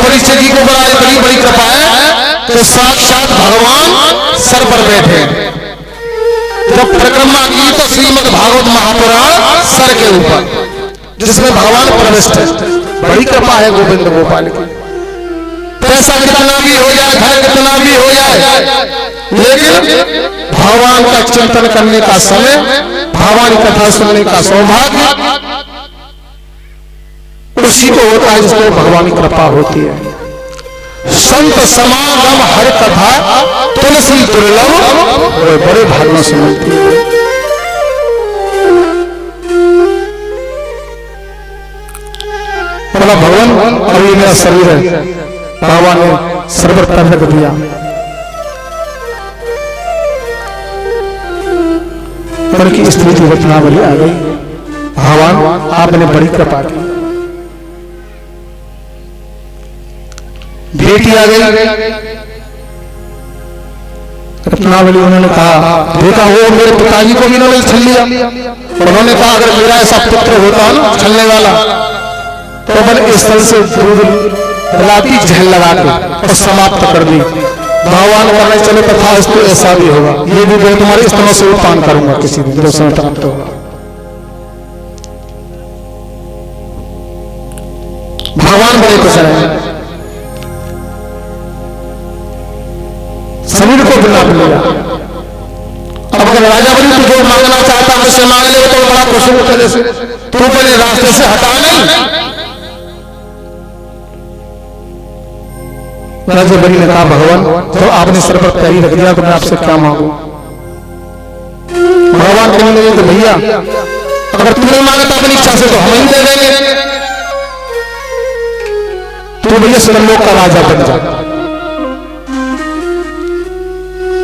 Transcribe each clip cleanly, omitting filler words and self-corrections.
परीक्षित जी को बड़ा बड़ी बड़ी कृपा है तो साक्षात भगवान सर पर बैठे। जब परिक्रमा की तो श्रीमद् भागवत महापुराण सर के ऊपर, जिसमें भगवान प्रविष्ट है। बड़ी कृपा है गोविंद गोपाल की। पैसा कितना भी हो जाए, घर कितना भी हो जाए, लेकिन भगवान का चिंतन करने का समय, भगवान की कथा सुनने का सौभाग्य उसी को होता है जिसको भगवान की कृपा होती है। संत समागम हर कथा तुलसी दुर्लभ वो बड़े भाग्यों से मिलती है। बोला भगवान और ये मेरा शरीर है, भगवान ने सर्वत्र रख दिया। उनकी स्थिति रचनावली आ गई। भगवान आपने बड़ी कृपा की, बेटी आ गई रत्नावली। उन्होंने कहा देखा हो मेरे पिताजी को भी इन्होंने छल लिया। उन्होंने कहा अगर मेरा ऐसा पुत्र होता ना छलने वाला तो मैंने इस तरह से दूध पिलाती झेल लगा के और समाप्त कर दी। भगवान करने चले तथा इसको ऐसा भी होगा, ये भी मैं तुम्हारे इस तरह से उत्पान करूंगा किसी दिन जो समय प्राप्त होगा। भगवान बड़े कुशल हैं, शरीर को बिना लिया। अब अगर राजा बनी तो जो मांगना चाहता मुझसे मांग ले तो बड़ा खुश होता जैसे तू पहले रास्ते से हटा नहीं। राजा बनी ने कहा भगवान तो आपने सर पर पैरी रख दिया तो मैं आपसे क्या मांगू। भगवान कहने लगे तो भैया अगर तू नहीं मांगता अपनी इच्छा से तो हम ही दे देंगे। तू भैया स्वर्गलोक का राजा बन जा।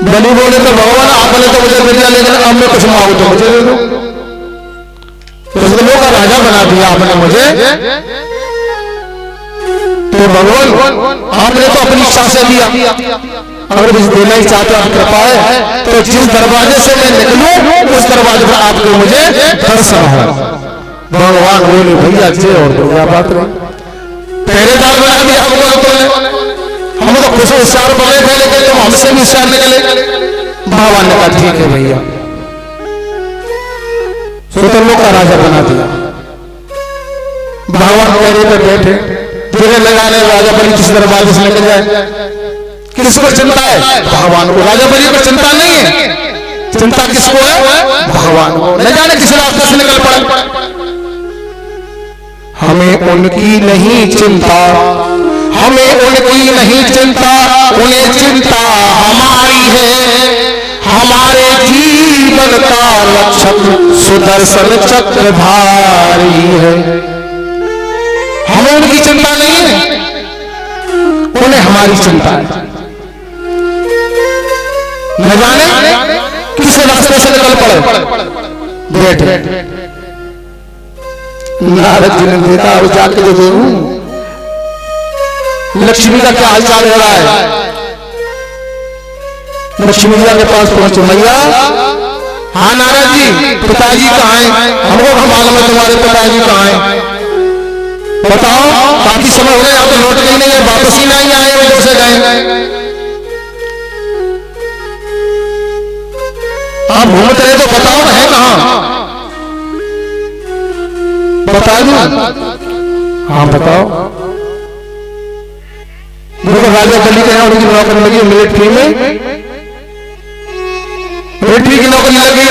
बलि बोले तो भगवान आपने तो मुझे दे दिया, लेकिन अब मैं कुछ मांगू तो मुझे दे दो। तो स्वर्गलोक का राजा बना दिया आपने मुझे, तो भगवान आपने तो अपनी इच्छा से दिया। अगर कुछ देना ही चाहते आप कृपा है तो जिस दरवाजे से मैं निकलूं उस दरवाजे पर आपको मुझे दर्शन हो। भगवान बोले भैया जे और दो क्या बात रही, पहरेदार बना दिया हम तो खुश होशियार बने थे लेकिन तुम हमसे भी होशियार निकले। भगवान ने कहा ठीक है भैया, सुतलोक का राजा बना दिया। भगवान पैरे पर बैठे तेरे लगाने राजा बलि किस दरबार से निकल जाए, किसको चिंता है? भगवान को। राजा बलि को चिंता नहीं है, चिंता किसको है? भगवान को। न जाने किस रास्ते से निकल पड़ा। हमें उनकी नहीं चिंता, हमें उनकी नहीं चिंता, उन्हें चिंता हमारी है। हमारे जीवन का रक्षक सुदर्शन चक्रधारी है। हमें उनकी चिंता नहीं है, उन्हें हमारी चिंता है। न जाने किस रास्ते से निकल पड़े बैठे। नारद जी ने देखा और जाके जो देखूं लक्ष्मी का क्या हालचाल हो रहा है। लक्ष्मी जी के पास पहुंचे, मैया हाँ नारद जी पिताजी कहाँ हैं? हमको मालूम है तुम्हारे पिताजी कहाँ हैं, बताओ। काफी समय हो गया आप तो लौट गए नहीं, वापस ही नहीं आए, वो से गए। आप घूमते रहे तो बताओ ना है कहाँ, बता दो। हाँ बताओ। देखो राजा बलि के यहाँ उनकी नौकरी लगी मिलिट्री में, मिलिट्री की नौकरी लगी।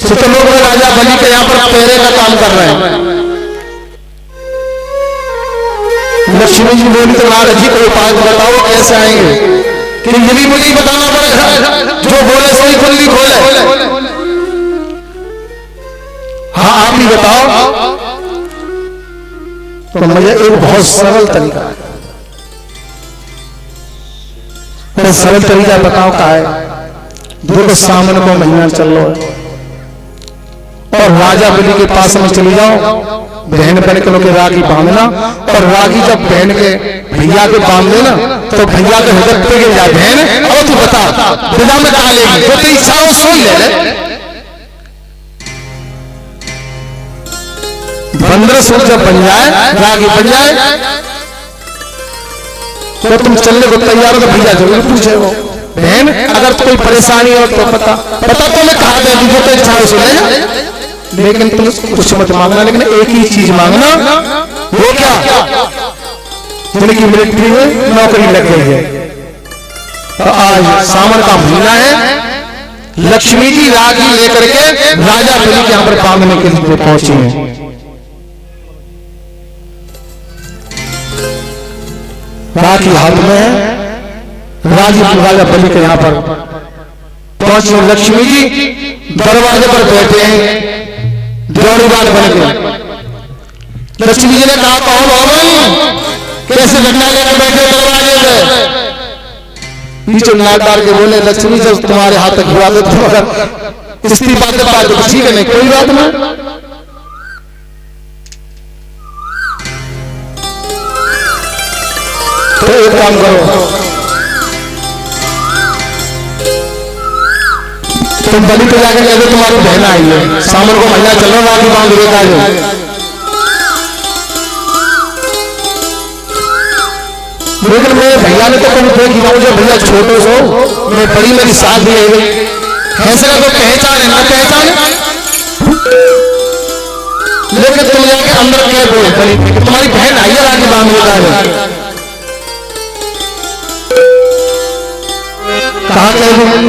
सुतलोक में राजा बलि के यहाँ पर पहरे का काम कर रहे हैं। लक्ष्मी जी बोली तो नारद जी को उपाय बताओ कैसे आएंगे, कि ये भी मुझे बताना पड़ेगा, जो बोले सही कुंडली खोले। हाँ आप ही बताओ। तो मुझे एक बहुत सरल तरीका है, सरल तरीका बताओ का है। देखो सामने को महीना चल रहा है और राजा बलि के पास में चली जाओ, बहन बहन के राखी बांधना, और राखी जब बहन के भैया के बांध देना तो भैया के हृदय पे गिर जाए बहन और तू बता विदा में डालेगी जो तेरी इच्छा हो सो ले। बंदर सूर जब बन जाए, राखी बन जाए तो तुम चलने को तैयार हो तो भैया जरूर पूछे हो बहन अगर कोई परेशानी हो तो पता तो मैं कहा दे जो तो इच्छा से ले जा, लेकिन तुम कुछ मत मांगना, लेकिन एक ही चीज मांगना। वो क्या? जिनकी मिलिट्री में नौकरी लग गई है। तो आज सावन का महीना है, लक्ष्मी जी राखी लेकर के राजा बलि के यहां पर बांधने के लिए पहुंची हैं। राखी हाथ में है, राजा बलि के यहां पर पहुंची लक्ष्मी जी दरवाजे पर बैठे हैं दौड़ीवाल बन के। लक्ष्मी जी ने कहा कहो भवन कैसे घटना लेकर बैठे दरवाजे पे? पीछे नाक डाल के बोले लक्ष्मी जब तुम्हारे हाथ तक हुआ तो तुम अगर इस्तीफा दे पाए तो ठीक है, नहीं कोई बात नहीं। तो एक काम करो, तुम बलि को जाकर कह दो तुम्हारी बहन आई है, सामने को महीना चल रहा राखी बांध देता है। लेकिन मेरे भैया ने तो कभी देखी ना, मुझे भैया छोटे सो मैं बड़ी मेरी साथ भी आई गई, ऐसे का कोई पहचान है ना पहचान, लेकिन तुम जाके अंदर कह दो तुम्हारी बहन आई है राखी बांध देता है। कहा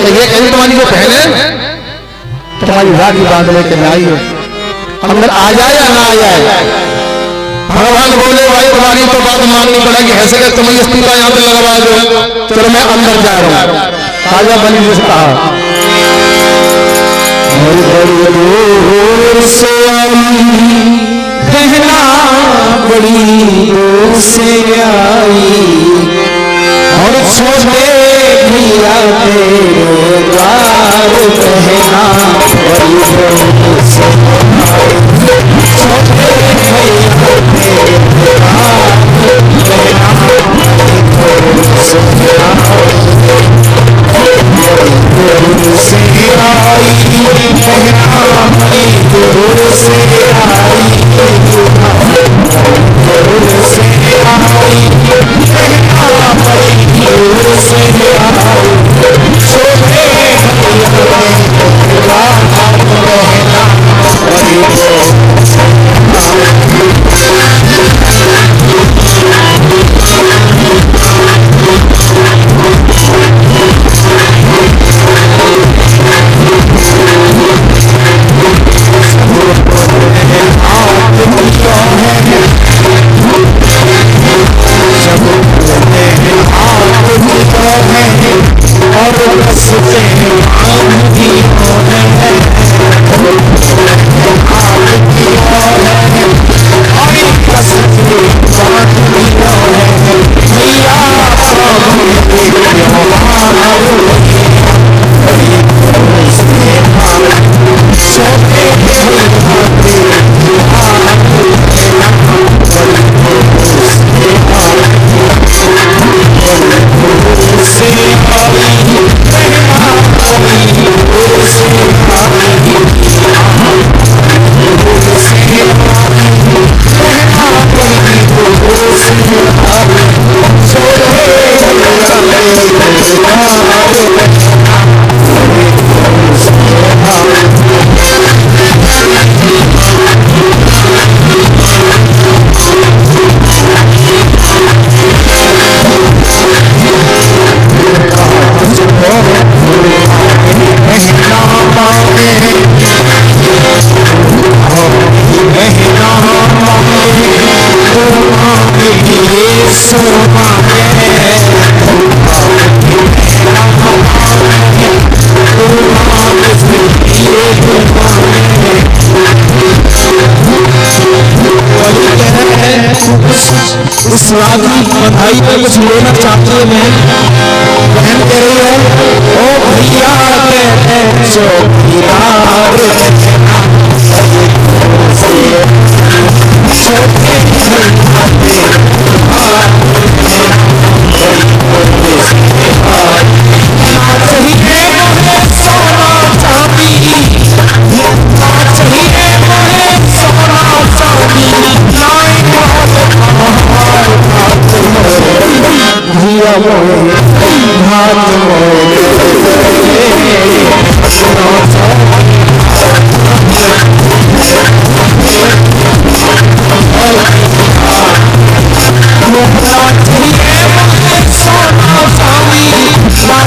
ये कहीं तुम्हारी जो बहन है तुम्हारी राखी बांधने के लिए आई है, अंदर आ जाए या ना आ जाए? भगवान बोले भाई तुम्हारी तो बात माननी पड़ेगी, ऐसे कर तुम इस्तीफा यहाँ पे लगवा दो, चलो मैं अंदर जा रहा हूँ। राजा बलि जी से कहा बहना बड़ी दूर से आई और छोटे भैया तेरे द्वार बहना बड़ी दूर से आई, छोटे भैया तेरे द्वार बहना बड़ी दूर से आई, दूर से आई बहना बड़ी दूर से आई, दूर से आई बहना बड़ी दूर से आई, छोटे भैया तेरे द्वार बहना बड़ी दूर से इस राखी बधाई पे कुछ लेना चाहती है मैं, बहन कह रही है ओ भैया कहते चौकीदार भैया मोहे हाथ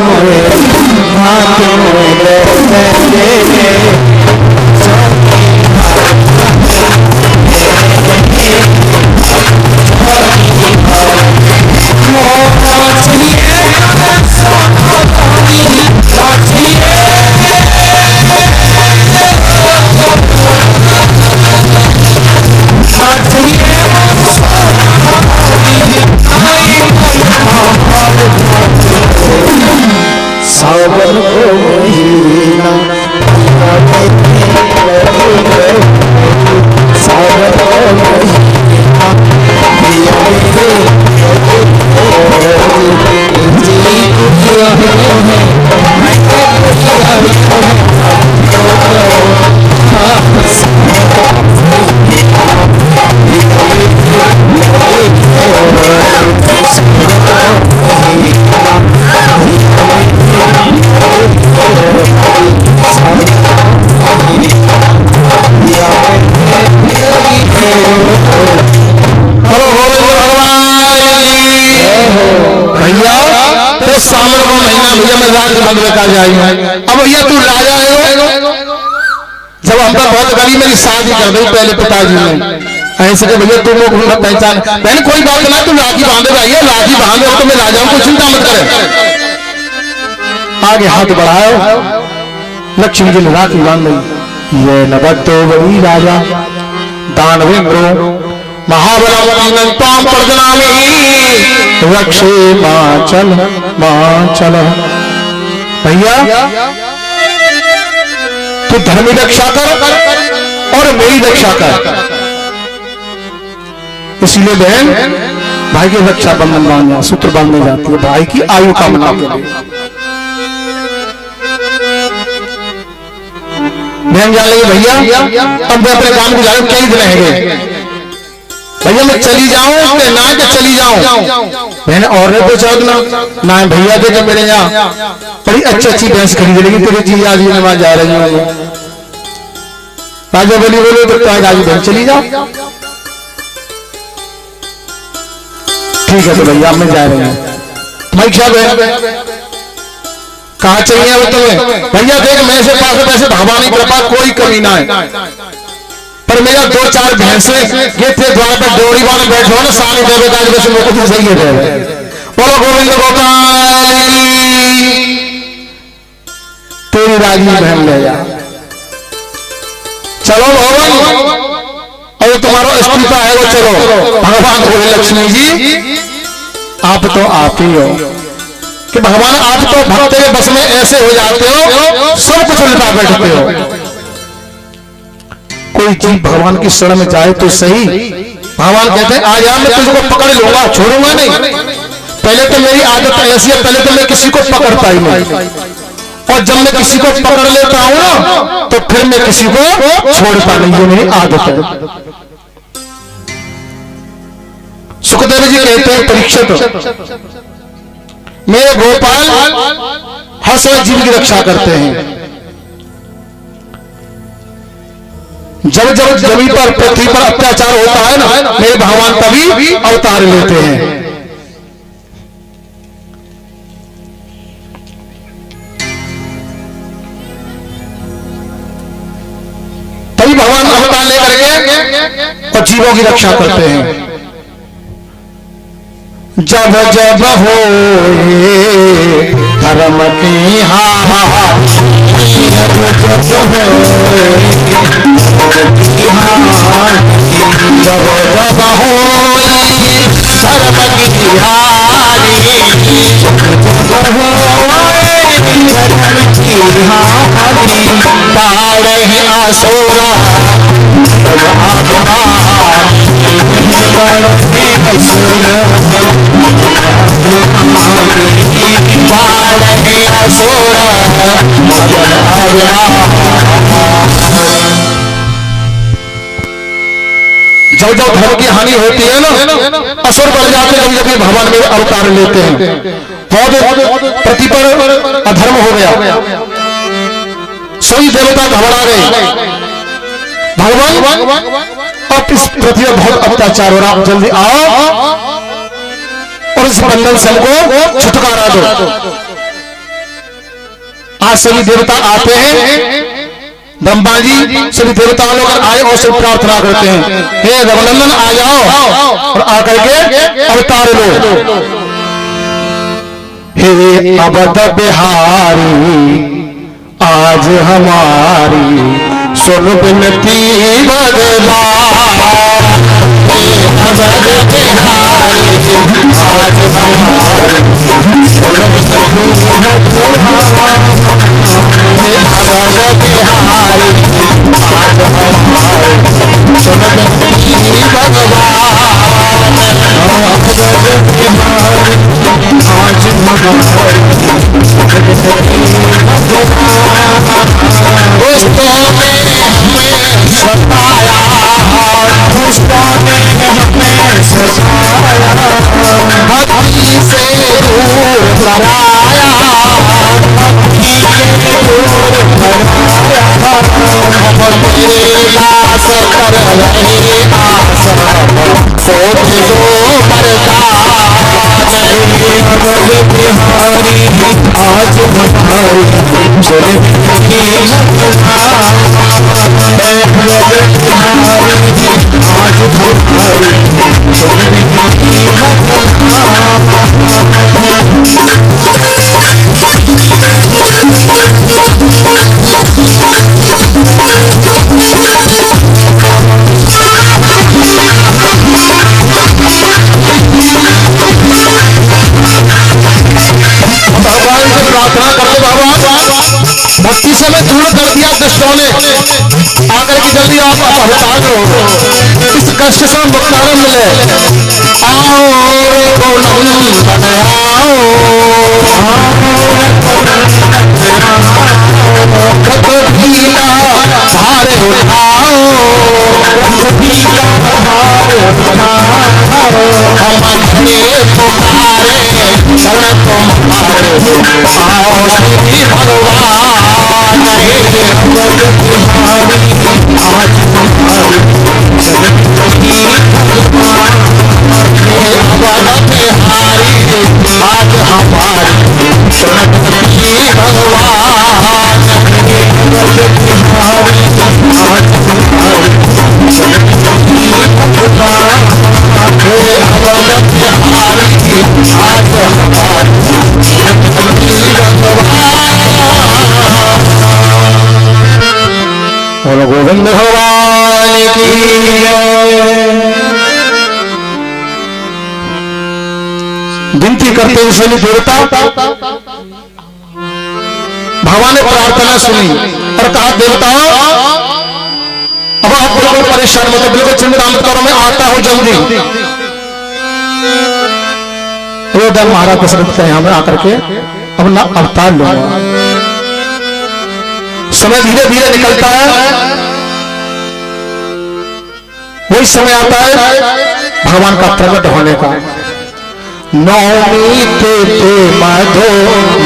मोहे सावन को महीना सावन को महीना अब भैया तू राजा है। जब हम बहुत गरीब मेरी शादी कर दी पहले पिताजी ने ऐसे कि भैया तुम लोग पहचान बहन कोई बात ना, तुम राखी बांधे भैया राखी बांधे तो मैं राजा हूं, चिंता मत करे। आगे हाथ बढ़ाओ, लक्ष्मी जी ने राखी बांध दी। ये नबतो बड़ी राजा दानवेंद्रो महाबलम ताम प्रजनामी रक्षे मां चल भैया तू धर्मी रक्षा कर और मेरी रक्षा कर। इसलिए बहन भाई की रक्षा बंधन बांधना सूत्र बांधने जाती है भाई की आयु कामना के लिए। बहन जान लगी भैया अब मैं अपने काम को जाऊं, कई दिन रहेंगे भैया मैं चली जाऊं कि ना कि चली जाऊं। मैंने और ने पूछा ना भैया देखे मेरे यहाँ बड़ी अच्छी भैंस खरीद लेगी तेरे जीजा जी ने वहां जा रही हूँ। राजा बोली बोले तो राजी बहन चली जाओ। ठीक है तो भैया मैं जा रही हूँ। मैं क्या बहन कहाँ चाहिए वो तुम्हें? भैया देख मेरे पास पैसे भगवान की कृपा कोई कमी ना है, पर मेरा 2-4 भैंसे ये थे द्वार पर डोरी बांध बैठो ना सारी देवे काज वैसे मेरे को सही है। बोलो गोविंद गोपाल तेरी राजी बहन ले जा। चलो भगवान और तुम्हारा इस्तीफा है वो चलो। भगवान बोले लक्ष्मी जी आप तो आप ही हो कि भगवान आप तो भक्त के बस में ऐसे हो जाते हो सब कुछ लुटा बैठते हो। कोई जीव भगवान की शरण में जाए तो सही। भगवान कहते हैं आज मैं तुझको पकड़ लूंगा छोड़ूंगा नहीं। पहले तो मेरी आदत ऐसी है, पहले तो मैं किसी को पकड़ता ही नहीं, और जब मैं किसी को पकड़ लेता हूं ना तो फिर मैं किसी को छोड़ता नहीं। ये मेरी आदत है। सुखदेव जी कहते हैं परीक्षित मेरे गोपाल हर समय जीव की रक्षा करते हैं। जब जब जमीन पर पृथ्वी पर अत्याचार होता है ना, मेरे भगवान तभी अवतार लेते हैं। तभी भगवान अवतार लेकर के और जीवों की रक्षा करते हैं। जब जब हो धर्म की हार, जब जब हो जब जब हो धर्म की हारी, तारे हैं आसोरा जब जब धर्म की हानि होती है ना, असुर बढ़ जाते हैं, कभी कभी भगवान में अवतार लेते हैं। बहुत पृथ्वी पर अधर्म हो गया, सभी देवता घबरा गए, भगवान अब इस पृथ्वी पर बहुत अत्याचार हो रहा, जल्दी आओ और इस बंधन से हमको छुटकारा दो। आज सभी देवता आते हैं, ब्रह्मा जी सभी देवता लोग आए और सब प्रार्थना करते हैं, हे रघुनंदन आ जाओ और आकर के अवतार लो। हे अवध बिहारी आज हमारी सुन बिनती भगवान, अवध बिहारी आज हमारी सुन बिनती भगवान, अवध बिहारी आज हमारी सुन बिनती भगवान, अवध बिहारी आज हमारी दुष्टों ने हमें सताया, दुष्टों ने हमें सताया, भक्ति से दूर कराया, भक्ति से दूर कराया, हम तेरे दास कर रहे आशा, सोच दो बरदास, अवध बिहारी आज हमारी सुन बिनती भगवान, अवध बिहारी आज हमारी सुन बिनती भगवान से प्रार्थना करते, भगवान भक्ति से मैं दूर कर दिया दुष्टों ने, आकर के जल्दी आप अवतार लो, इस कष्ट से मुक्तारा मिले। आओ रघुनंदन आओ, रघुबीरा भार उठाओ, रघुबीरा भार उठाओ, हम तेरे पुकारे शरण तुम्हारे, आओ श्री भगवान, हे अवध बिहारी आज हमारी सुन बिनती भगवान, हे अवध बिहारी आज हमारी सुन बिनती भगवान, हे अवध बिहारी आज हमारी सुन बिनती भगवान, हे अवध बिहारी आज हमारी सुन बिनती भगवान। और गोविंद भगवान की विनती करते हैं सभी देवता। भगवान ने प्रार्थना सुनी और कहा, देवताओं अब आप बिल्कुल परेशान मत, बिल्कुल चिंता मत करो, मैं आता हूं जल्दी। रोदन महाराज दशरथ के यहां में आकर के अपना अवतार लूंगा। समय धीरे धीरे निकलता है, वही समय आता है भगवान का प्रकट होने का। नौमी ते मधो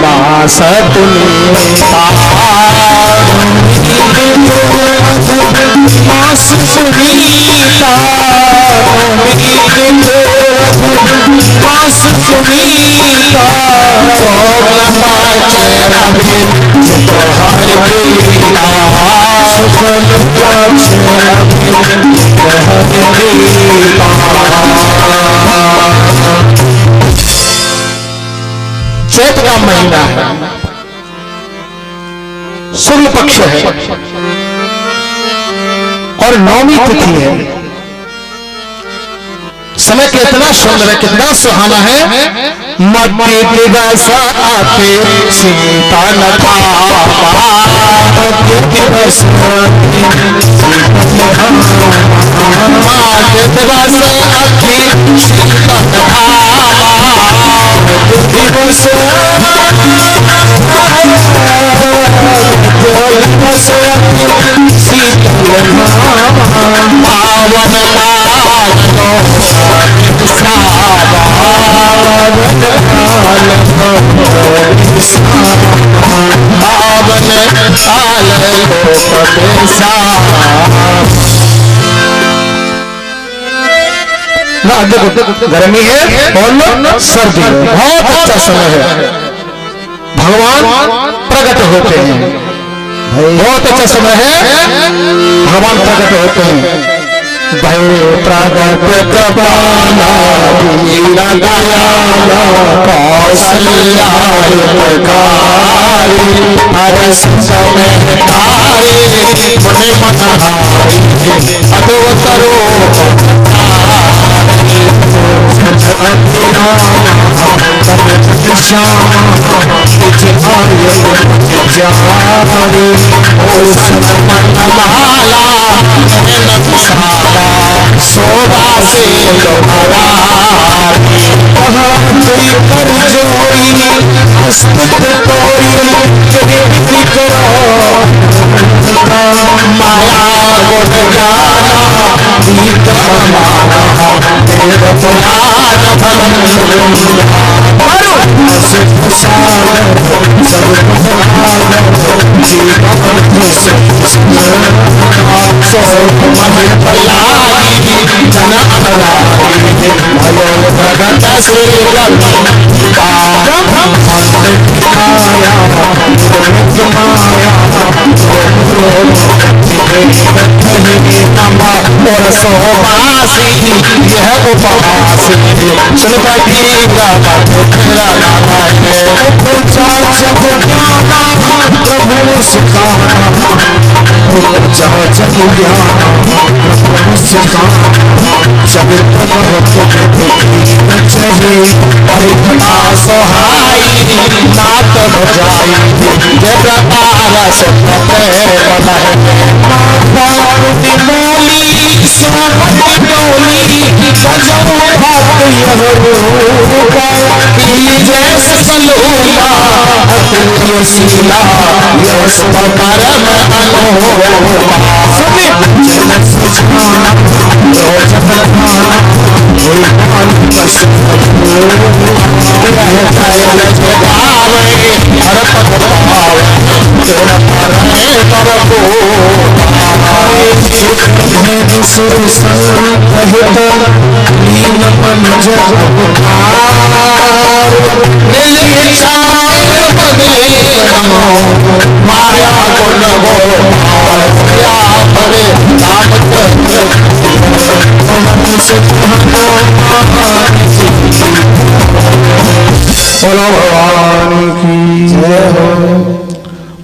मास पुनीता, मास सुनीता मास सुनीता चैत का महीना है, शुक्ल पक्ष है और नौमी तिथि है। समय कितना सुंदर है, कितना सुहाना है। मट्टी दिवस आते सीता न था दिवस गर्मी है और सर्दी है, बहुत अच्छा समय है। भगवान प्रकट होते हैं, बहुत अच्छा समय है, भगवान प्रकट होते हैं। भय प्रगट प्रभाना वीरा दयाला कौशल्या प्रकारी हर समय तारे मन मनहारी अधोतरो शोभा से सोमासी यह उपवासी चुनपति का सोहाई नात बजाई जय प्रकार से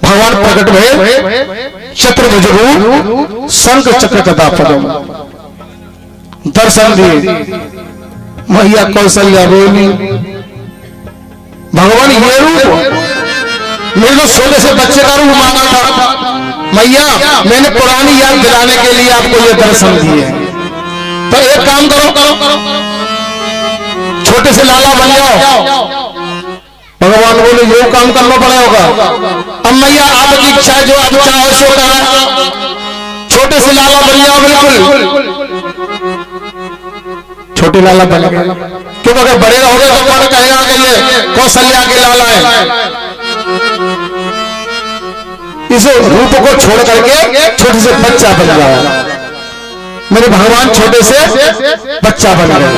भगवान प्रकट भय चतुर्भुज रूप शंख चक्र तथा पदम दर्शन दिए। मैया कौशल्या बोली भगवान ये रूप मेरे को सोने से बच्चे का रूप मांगा था, मैया मैंने पुरानी याद दिलाने के लिए आपको ये दर्शन दिए। तो एक काम करो, छोटे से लाला बन जाओ। भगवान बोले ये काम करना पड़ेगा। अब मैया आपकी इच्छा जो आप चाहो सो करो, छोटे से लाला बन जाओ। बिल्कुल छोटे लाला बन गए, क्योंकि अगर बड़े रहोगे तो कौन कहेगा कि ये कौशल्या के लाला है। इस रूप को छोड़ करके छोटे से बच्चा बन गया। मेरे भगवान छोटे से बच्चा बन गए।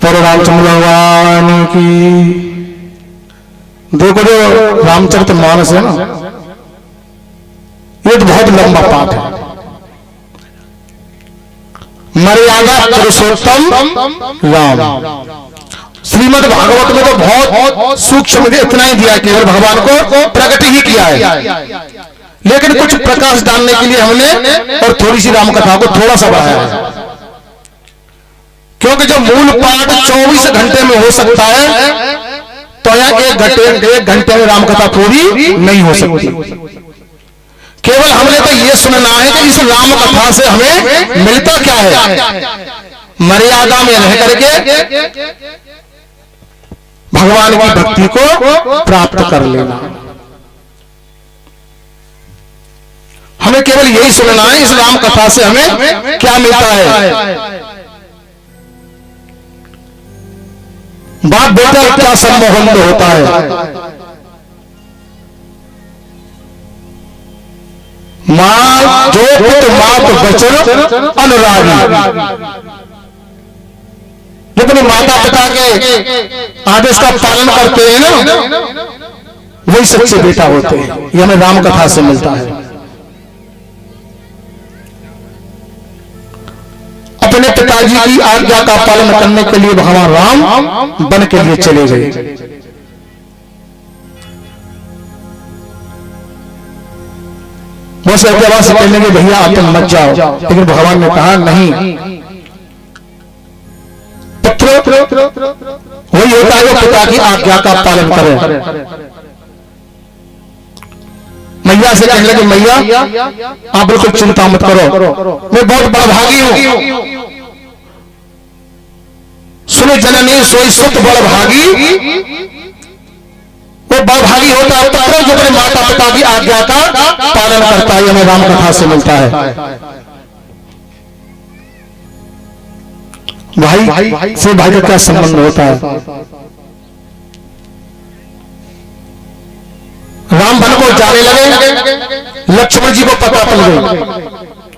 पर रामचंद्र भगवान की देखो, जो रामचरितमानस है ना, ये तो बहुत लंबा पाठ है। मर्यादा पुरुषोत्तम राम। श्रीमद् भागवत में तो बहुत सूक्ष्म इतना ही दिया, केवल भगवान को प्रकट ही किया है, लेकिन कुछ प्रकाश डालने के लिए हमने और थोड़ी सी राम कथा को थोड़ा सा बढ़ाया है, क्योंकि जो मूल पाठ 24 घंटे में हो सकता है, तो यहाँ एक घंटे में राम कथा पूरी नहीं हो सकती। केवल हमने तो ये सुनना है कि इस राम कथा से हमें मिलता क्या है। मर्यादा में रह करके भगवान की भक्ति को प्राप्त कर लेना। हमें केवल यही सुनना है, इस राम कथा से हमें क्या मिलता है। बाप बेटा क्या संबंध होता है। मां जो पुत्र मात वचन अनुरागी, जो अपने माता पिता के आदेश का पालन करते हैं ना, वही सच्चे बेटा होते हैं। ये हमें राम कथा से मिलता है। अपने पिताजी की आज्ञा का पालन करने के लिए भगवान राम वन के लिए चले गए। वो सत्यवान से कहने के भैया आप तुम मत जाओ, लेकिन भगवान ने कहा नहीं, पुत्र वही होता है जो पिता की आज्ञा का पालन करे। मैया से कहने लगे मैया आप बिल्कुल चिंता मत करो, मैं बहुत बड़भागी हूं। सुने जननी सोई सुत बड़भागी। वो बड़भागी होता है पुत्र जो अपने माता पिता की आज्ञा का पालन करता है। हमें राम कथा से मिलता है। भाई से भाई का क्या संबंध होता है। राम वन को जाने लगे, लक्ष्मण जी को पता पड़ गई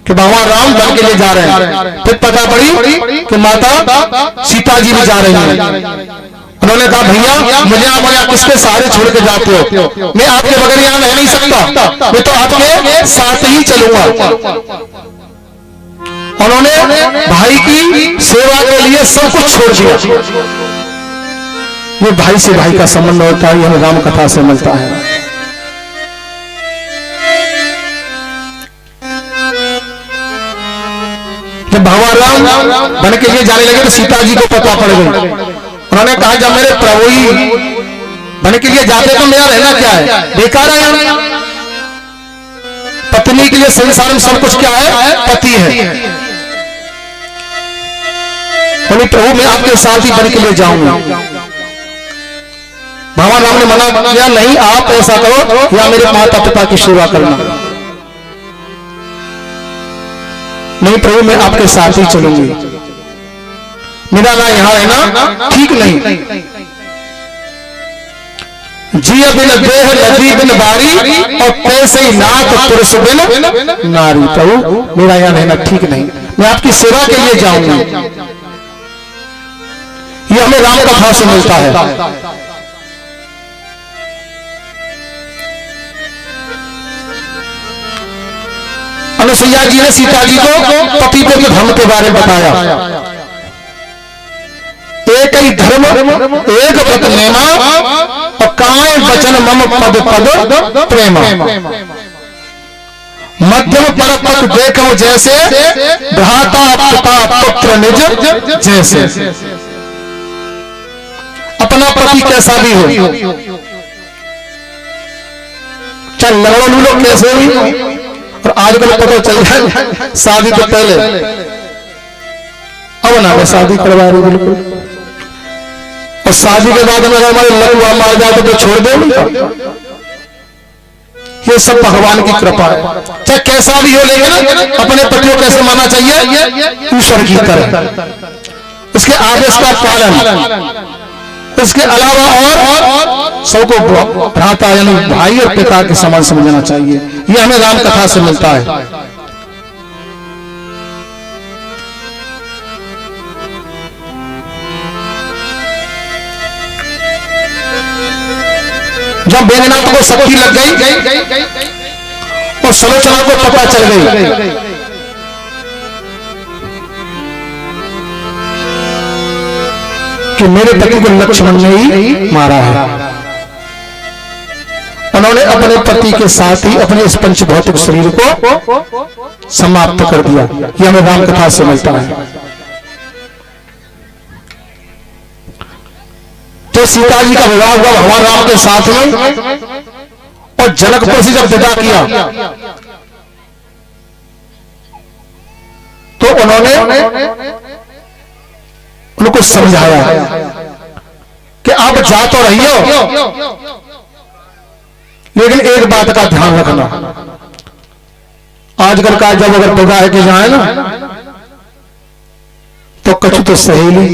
कि भगवान राम वन के लिए जा रहे हैं। फिर पता पड़ी कि माता सीता जी भी जा रही हैं। उन्होंने कहा भैया मुझे आप किसके सहारे छोड़ के जाते हो, मैं आपके बगैर यहां रह नहीं सकता, मैं तो आपके साथ ही चलूंगा। उन्होंने भाई की सेवा के लिए सब कुछ छोड़ दिया। ये भाई से भाई का संबंध होता है। यह राम कथा से मिलता है। जब भगवान राम वन के लिए जाने लगे तो सीता जी को पता पड़ गई। उन्होंने कहा जब मेरे प्रभु ही वन के लिए जाते तो मेरा रहना क्या है, बेकार है। पत्नी के लिए संसार में सब कुछ क्या है, पति है। बोले प्रभु मैं आपके साथ ही वन के लिए जाऊंगा। भगवान राम ने मना किया नहीं, आप ऐसा करो या मेरे माता पिता की सेवा करना। नहीं प्रभु मैं आपके साथ ही चलूंगी, मेरा ना यहां रहना ठीक नहीं। जिया बिन देह नदी बिन बारी और कैसे ही नाथ पुरुष बिन नारी। प्रभु मेरा यहां रहना ठीक नहीं, मैं आपकी सेवा के लिए जाऊंगी। ये हमें राम कथा से मिलता है। अनुसुईया जी ने सीता जी को पति के धर्म के बारे में बताया। एक ही धर्म एक व्रत नेमा और काय वचन मम पद पद प्रेमा। मध्यम पर पद देखो जैसे भ्राता पिता पुत्र निज जैसे। अपना पति कैसा भी हो, चाहे लड़ो लूलो कैसे भी। और आजकल पता चल जाए शादी तो पहले अब ना मैं शादी करवा रही बिल्कुल, और शादी के बाद अगर हमारे लड़ुआ मार जाए तो छोड़ दे। ये सब भगवान की कृपा है। चाहे कैसा भी हो, लेकिन अपने पति को कैसे मानना चाहिए, ईश्वर की तरह, उसके आदेश का पालन। इसके अलावा और सबको भ्राता यानी भाई और पिता के समान समझना चाहिए। यह हमें राम कथा से मिलता है। जब मेघनाथ को शक्ति लग गई और सुलोचना को पता चल गई कि मेरे पति को लक्ष्मण ने ही मारा है, उन्होंने अपने पति के साथ ही अपने इस पंचभौतिक शरीर को समाप्त कर दिया। यह हमें राम कथा से मिलता है। तो सीता जी का विवाह हुआ भगवान राम के साथ में, और जनकपुर से जब विदा किया तो उन्होंने उनको समझाया कि आप जा तो रही हो, लेकिन एक बात का ध्यान रखना। आजकल का जब अगर विवाह के जाए ना तो कछु तो सहेली,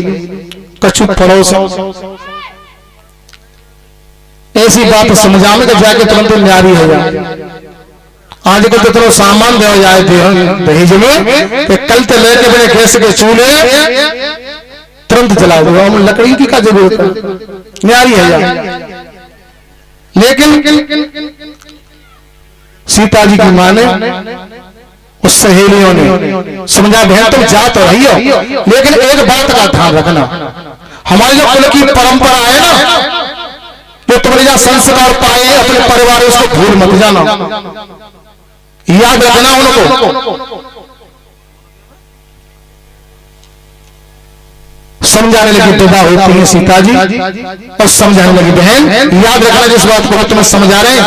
कछु पड़ोस, ऐसी बात समझाने के जाके तुरंत न्यारी हो जाए। आजकल तो थोड़ा सामान दे जाए दहेज में कि कल तो लेके बड़े गैस के चूल्हे तुरंत जला दो, हम लकड़ी की क्या जरूरत है, न्यारी है जाए। लेकिन सीता जी की मां ने, उस सहेलियों ने समझा बहन तुम जा तो रही हो, लेकिन एक बात का ध्यान रखना, हमारी जो कुल की परंपरा है ना, जो तुम्हारे जहां संस्कार पाए अपने परिवार उसको भूल मत जाना, याद रखना उनको। समझाने लगी विदा होती है सीता जी और समझाने लगी बहन याद रखना जिस बात को तुम्हें समझा रहे हैं,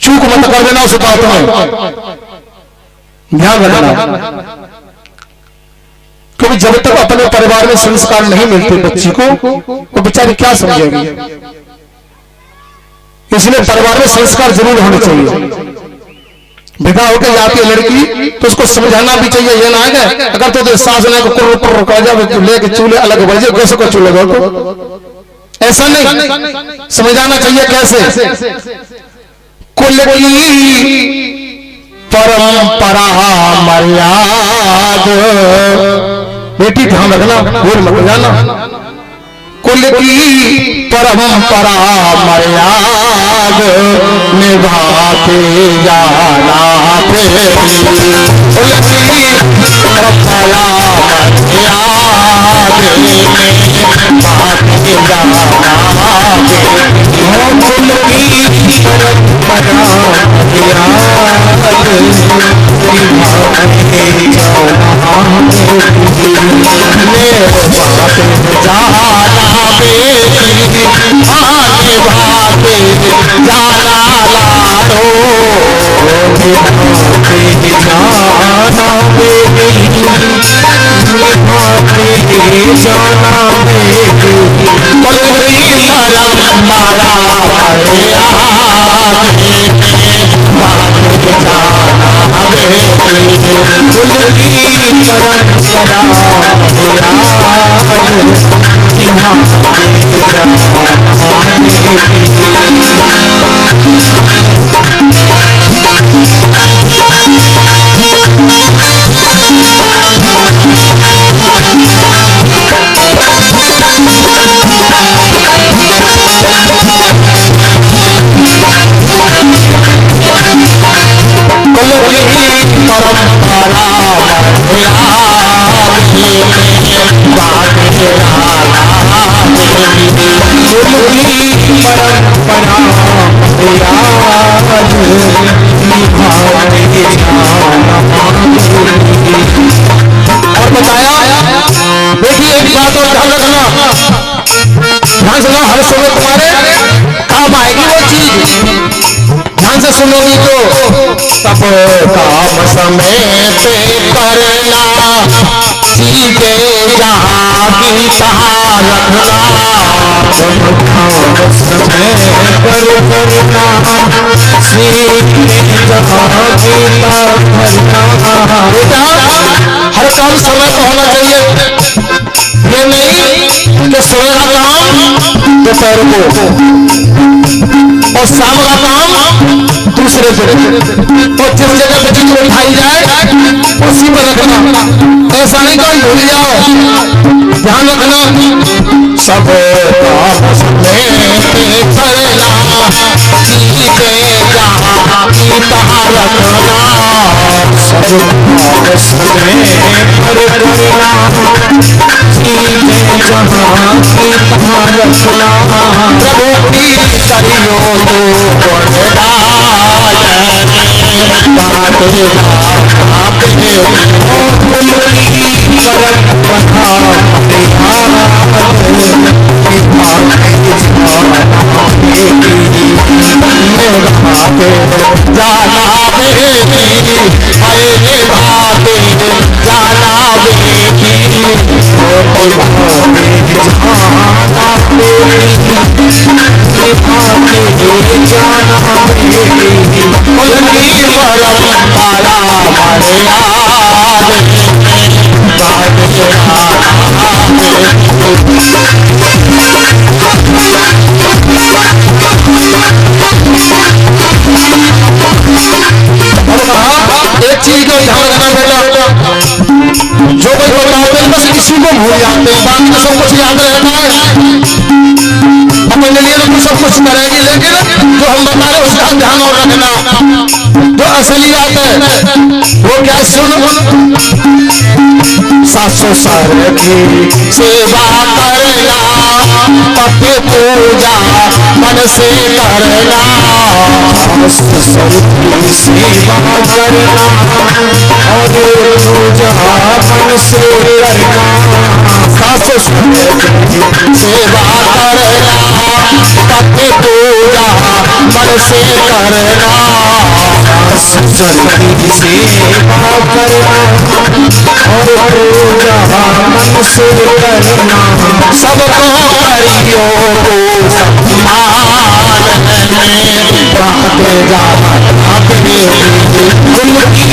चूक मत कर देना उस बात में, ध्यान रखना। क्योंकि जब तक अपने परिवार में संस्कार नहीं मिलते बच्ची को, वो बेचारी क्या समझेगी। इसलिए परिवार में संस्कार जरूर होने चाहिए। विदा होकर जाती है लड़की तो उसको समझाना भी चाहिए, ये ना है अगर तो सास ने को लेके चूल्हे अलग बजे कैसे को चूल्हे को, ऐसा नहीं, समझाना चाहिए कैसे। कुल की परंपरा मर्याद, बेटी ध्यान रखना, भूल मत जाना। कुल की परंपरा मर्याद निभाते जाना, हर समय तुम्हारे काम आएगी वो चीज, ध्यान से सुनोगी तो तब काम समय पे करना, सीधे जहाँ की कहा रखना, समय पर करना, सीधे जहाँ की बेटा हर काम समय पर होना चाहिए। ये नहीं कि सोएगा पैर को और शाम का काम दूसरे पे, और जिस जगह पे चित्र उठाई जाए उसी पर रखना, ऐसा नहीं कोई भूल जाओ, ध्यान रखना। सब काम में करना चीजें जहाँ की तहाँ रखना, सब काम में करना चीजें जहाँ की तहाँ रखना, प्रभु की करियो तो एक चीज का ध्यान रखना बेटा, जो कोई बताते हैं बस इसी को भूल जाते हैं, बाकी तो सब कुछ याद रहता है, अपने लिए तो सब कुछ करेगी, लेकिन जो हम बता रहे उसका ध्यान और रखना। जो असली बात है वो क्या, सुन सासु सरखी सेवा करना, पति पूजा मन से करना, सासु सरखी सेवा करना और पूजा मन से करना, सासु सरखी सेवा करना, पति पूजा मन से करना, सासु सरखी सेवा करना और पूजा मन से करना, सबको करियो सम्मान बाते जाना अपने उनकी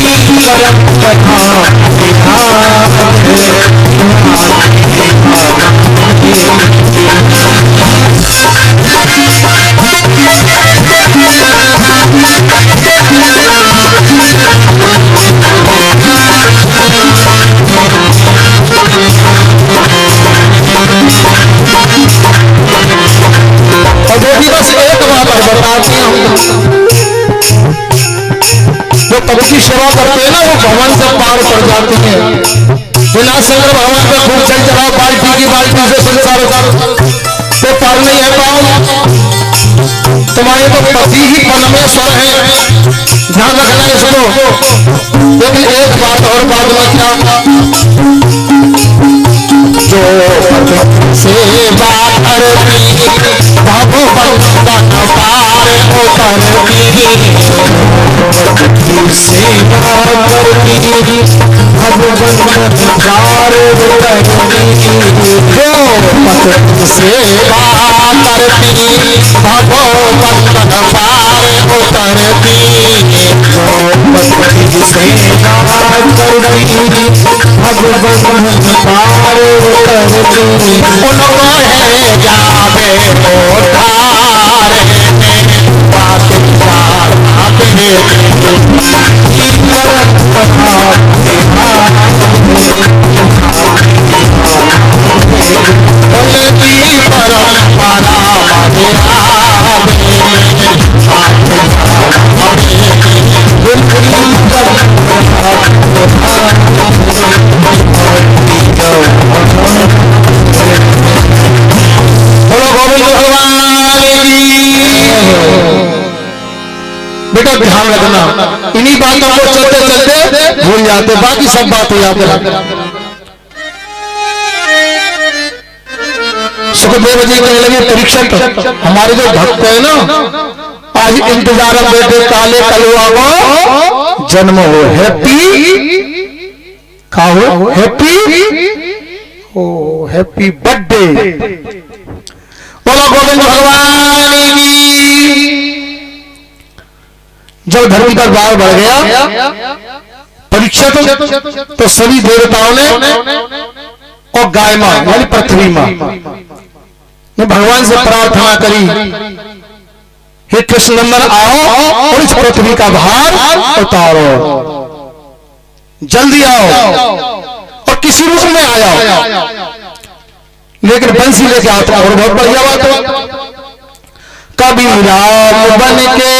परंपरा जो पति की सेवा करते हैं ना वो भगवान से पार पड़ जाते हैं। बिना शंकर भगवान का खूब जल चढ़ाओ बाल्टी की बाल्टी से संसार तो पार नहीं है पाओ, तुम्हारे तो पति ही परमेश्वर है, ध्यान रखना इसको। लेकिन एक बात और बाद में क्या, जो सेवा करती भगवान पार उतरती, सेवा करती भगवान पार उतरती, जो पति सेवा करती भगवान पार उतरती, जो पति सेवा करती भगवान पार उतरती, उनको है जावे उधार बात बेटा ध्यान रखना, इन्हीं बातों को चलते चलते भूल जाते, बाकी सब बातें याद रखना। सुखदेव जी कहने लगे परीक्षित, हमारे जो भक्त है ना आज इंतजार में बैठे, काले कलुआ को जन्म हो, हैप्पी का हो, हैप्पी हो, हैप्पी बर्थडे। बोलो गोविंद भगवान की। जब धरती पर बाढ़ बढ़ गया परीक्षा तो सभी देवताओं ने और गाय मां यानी पृथ्वी मां ने भगवान से प्रार्थना करी, हे कृष्ण नंदन आओ और इस पृथ्वी का भार उतारो, जल्दी आओ। और किसी रूप में आ जाओ, लेकिन बंसी लेके आता और बहुत बढ़िया बात है। कभी राम बन के,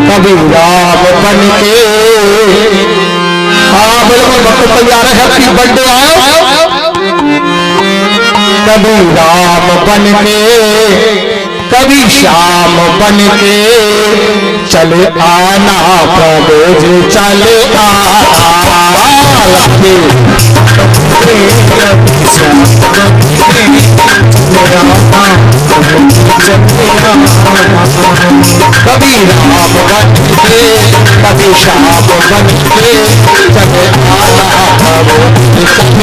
कभी राम बन के, हाँ बिल्कुल भक्त तैयार है, हैप्पी बर्थडे आओ। कभी राम बन के, कभी श्याम बन के, चले आना प्रभु जी चले आना। कभी राम बन के, कभी श्याम बन के, चले आना प्रभु जी चले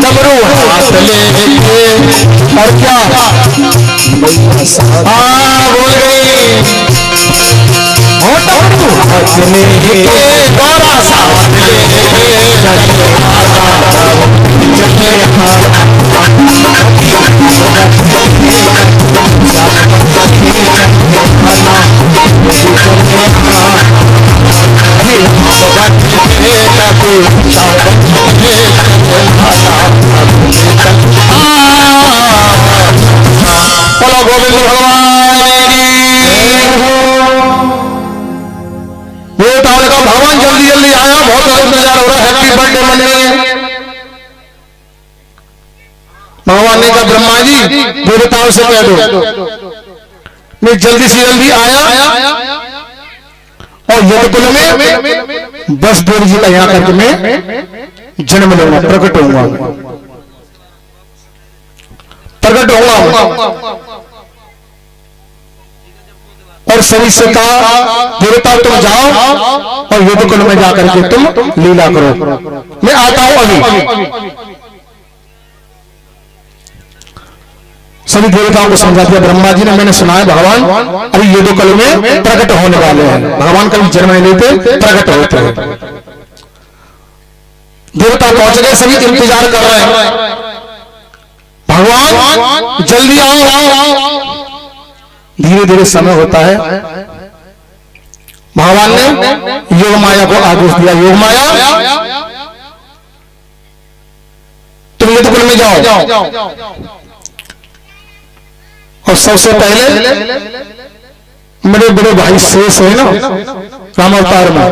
डमरू हाथ लेके और क्या बोल गई, डमरू हाथ लेके गौरा साथ गोविंद भगवान का भगवान जल्दी जल्दी आया, बहुत इंतजार हो रहा है, हैप्पी बर्थडे मनाएंगे। भगवान ने कहा ब्रह्मा जी देवताओं से कह दो मैं जल्दी से जल्दी आया और यदुकुल में बस देव जी का यहाँ करके मैं जन्म लूंगा, प्रकट होऊंगा, प्रकट होगा। और सभी से कहा देवता तुम जाओ और यदुकुल में जाकर के तुम लीला करो, मैं आता हूं अभी। सभी देवताओं को समझा दिया। ब्रह्मा जी ने मैंने सुना है भगवान अभी यदुकुल में प्रकट होने वाले हैं, भगवान कभी जन्म नहीं लेते, प्रकट होते हैं। देवता पहुंच गए, सभी इंतजार कर रहे हैं, भगवान जल्दी आओ। धीरे धीरे समय होता है, भगवान ने योग माया को आदेश दिया, योग माया तुम यदुकुल में जाओ और सबसे पहले मेरे बड़े भाई शेष है ना रामावतार में,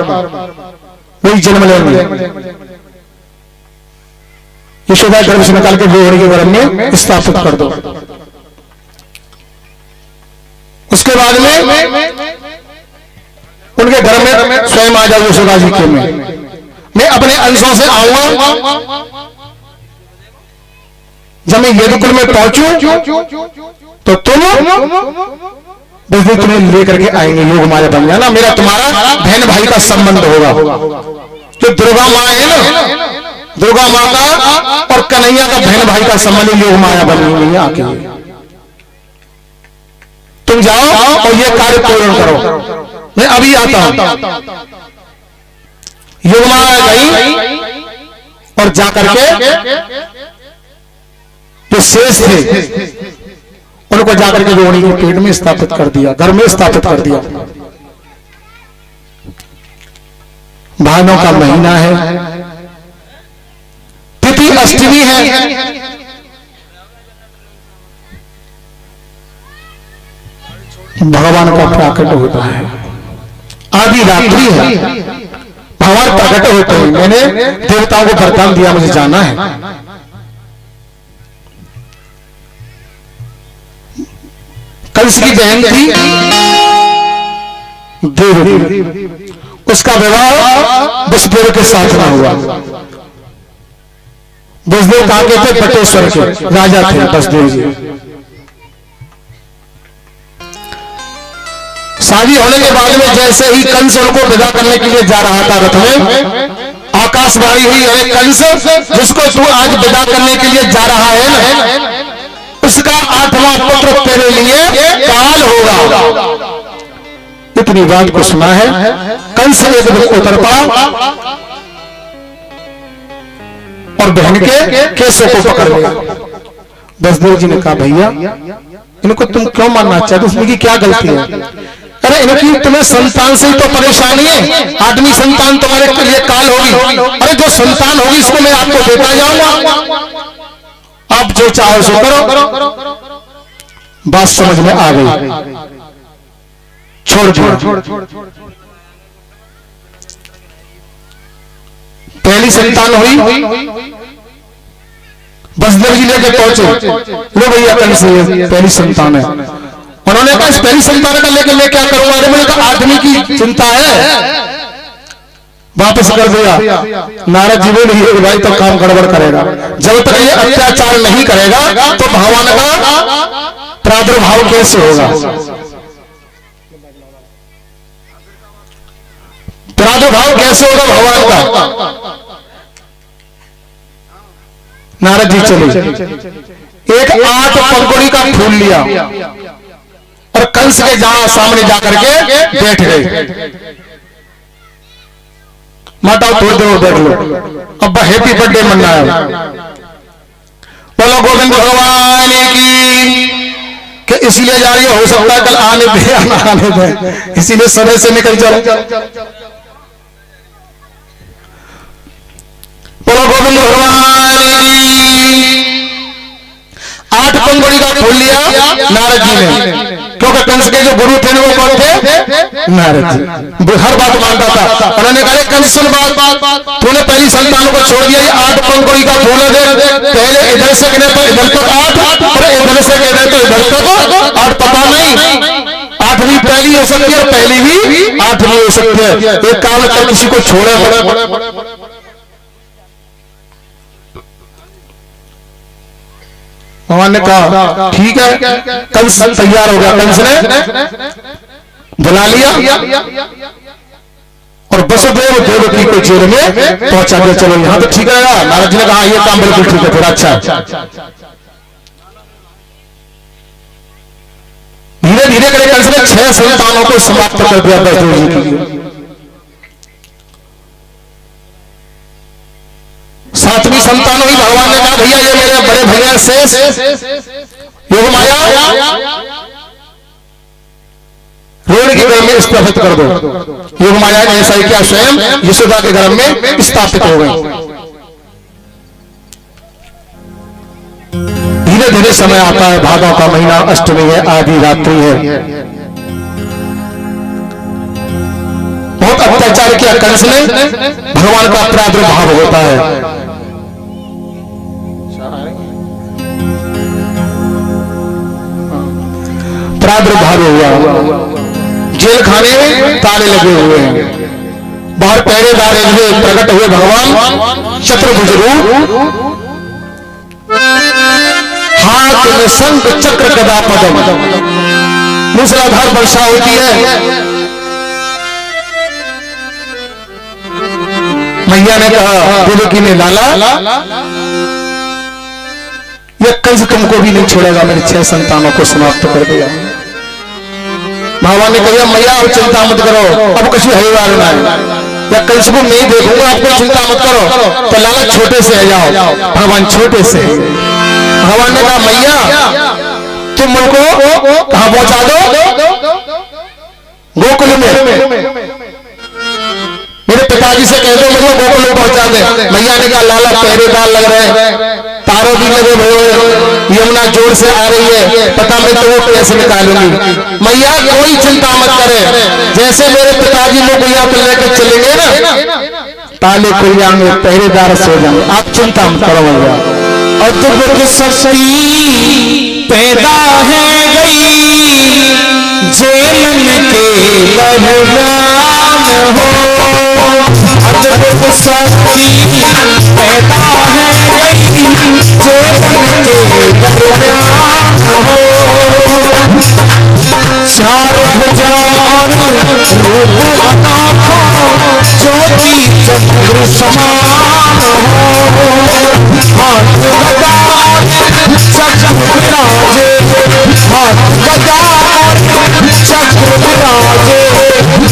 वही जन्म लेंगे, यशोदा गर्भ से निकाल के गोहरी के गर्भ में स्थापित कर दो। उसके बाद में उनके घर में स्वयं आ जाओ यशोदा जी के में, मैं अपने अंशों से आऊंगा। जब मैं यदुकुल में पहुंचू तो तुम बिल्कुल तुम्हें लेकर के आएंगे, योग माया बन जाना, मेरा तुम्हारा बहन भाई का संबंध होगा। जो दुर्गा माँ है ना, दुर्गा माँ का और कन्हैया का बहन भाई का संबंध योग माया बनी हुई है आके। तुम जाओ और ये कार्य पूर्ण करो, मैं अभी आता हूं। योग माया गई और जाकर के जो शेष थे उनको जाकर के रोहिणी के पेट में स्थापित कर दिया, घर में स्थापित कर दिया। भादों का महीना है, तिथि अष्टमी है, भगवान का प्राकट होता है, आधी रात्रि है, भगवान प्रकट होते हैं। मैंने देवताओं को वरदान दिया, मुझे जाना है। कंस की बहन थी देवकी, उसका विवाह वसुदेव के साथ ना हुआ। वसुदेव कहां के थे? बटेश्वर के राजा थे वसुदेव जी। शादी होने के बाद में जैसे ही कंस उनको विदा करने के लिए जा रहा था रथ में, आकाशवाणी हुई, अरे कंस, जिसको तू आज विदा करने के लिए जा रहा है ना, उसका 8वां पुत्र तेरे लिए काल होगा। इतनी बात को सुना है, कंस एकदम उतर पड़ा और बहन के केसों को पकड़ लिया। वसुदेव जी ने कहा, भैया इनको तुम क्यों मानना चाहते, उसमें की क्या गलती है? अरे इनकी तुम्हें संतान से ही तो परेशानी है, आदमी संतान तुम्हारे के लिए काल होगी। अरे जो संतान होगी इसको मैं आपको देता जाऊंगा, आप जो चाहो सो करो। बात समझ में आ गई, छोड़ छोड़। पहली संतान हुई, वसुदेव जी लेके पहुंचे, लो भैया कंस पहली संतान है। उन्होंने कहा इस पहली संतान का लेके मैं क्या करूंगा? अरे मैंने कहा आदमी की चिंता है, वापस कर दिया। नारद जी बोले भाई तो काम गड़बड़ करेगा, जब तक ये अत्याचार नहीं करेगा तो भगवान का प्रादुर्भाव कैसे होगा? प्रादुर्भाव कैसे होगा भगवान का? नारद जी चले, एक 8 पंखुड़ी का फूल लिया और कंस के जहां सामने जाकर के बैठ गए। माता थोड़ी देर बैठ लो, अब हैप्पी बर्थडे मना है। बोलो गोविंद भगवान की, कि इसलिए जा रही है, हो सकता है कल आने दे या ना आने दे, इसीलिए समय से निकल जाओ। बोलो गोविंद भगवान की। 8 पंखुड़ी का फूल लिया नारद जी ने, क्योंकि कंस के जो गुरु थे वो कौन थे? नारद जी। हर बात मानता था। उन्होंने कहा कंस सुन बात, तूने पहली संतान को छोड़ दिया, 8 पंखुड़ी का फूल दे, पहले इधर से गिने तो इधर तक 8, और इधर से गिने तो इधर तक 8, पता नहीं 8वीं पहली हो सकती है और पहली भी 8वीं हो सकती है। एक काम कर किसी को छोड़े। भगवान ने कहा ठीक है, कंस तैयार हो गया। कंस ने बुला लिया और वसुदेव देवकी को जेल में पहुंचा दिया। चलो यहां तो ठीक रहेगा। नारद जी ने कहा ये काम बिल्कुल ठीक है, फिर अच्छा। धीरे धीरे करके कंस ने 6 संतानों को समाप्त कर दिया वसुदेव जी की। 7वीं संतान हुई। भगवान ने कहा भैया ये मेरे बड़े भैया शेष योग माया रोहिणी के घर में स्थापित कर दो। योग माया ने ऐसा ही किया, स्वयं यशोदा के घर में स्थापित हो गए। धीरे धीरे समय आता है, भादों का महीना, अष्टमी है, आधी रात्रि है। अत्याचार किया कंस ने, भगवान का प्रादुर्भाव होता है। प्रादुर्भाव हुआ, जेल खाने में ताले लगे हुए हैं, बाहर पहरेदार हुए, प्रकट हुए भगवान चतुर्भुज रूप, हाथ में शंख चक्र गदा पद्म, मूसलाधार वर्षा होती है। मैया ने कहा, देवकी ने, लाला यह कंस तुमको भी नहीं छोड़ेगा, मेरे 6 संतानों को समाप्त कर दिया। भगवान ने कहा, मैया अब चिंता मत करो, अब कुछ है वाला है, या कंस को मैं देखूंगा, आपको चिंता मत करो। तो लाला छोटे से आ जाओ, भगवान छोटे से। भगवान ने कहा, मैया तुम मुझको कहां पहुंचा दो? गोकुल में। मेरे पिताजी से कह दो मुझको गोकुल में पहुंचा दे। मैया ने कहा, लाला पहरेदार लग रहे, तारों भी लगे हुए, यमुना जोर से आ रही है, पता मैं तो वो कैसे निकालूंगी। मैया कोई चिंता मत करे, जैसे मेरे पिताजी लोग मैया को लेकर चलेंगे ना, ताले खुल जाएंगे, पहरेदार सो जाएंगे, आप चिंता मत करो मैया। अद्भुत शक्ति पैदा है गई, जेलन के बरगाम हो। अद्भुत शक्ति पैदा है गई, जेलन के बरगाम हो। चार हजार रूप अनोखा, ज्योति चंद्र समान हो। हाथ गदार चक्र विराजे, हाथ गदार चक्र विराजे,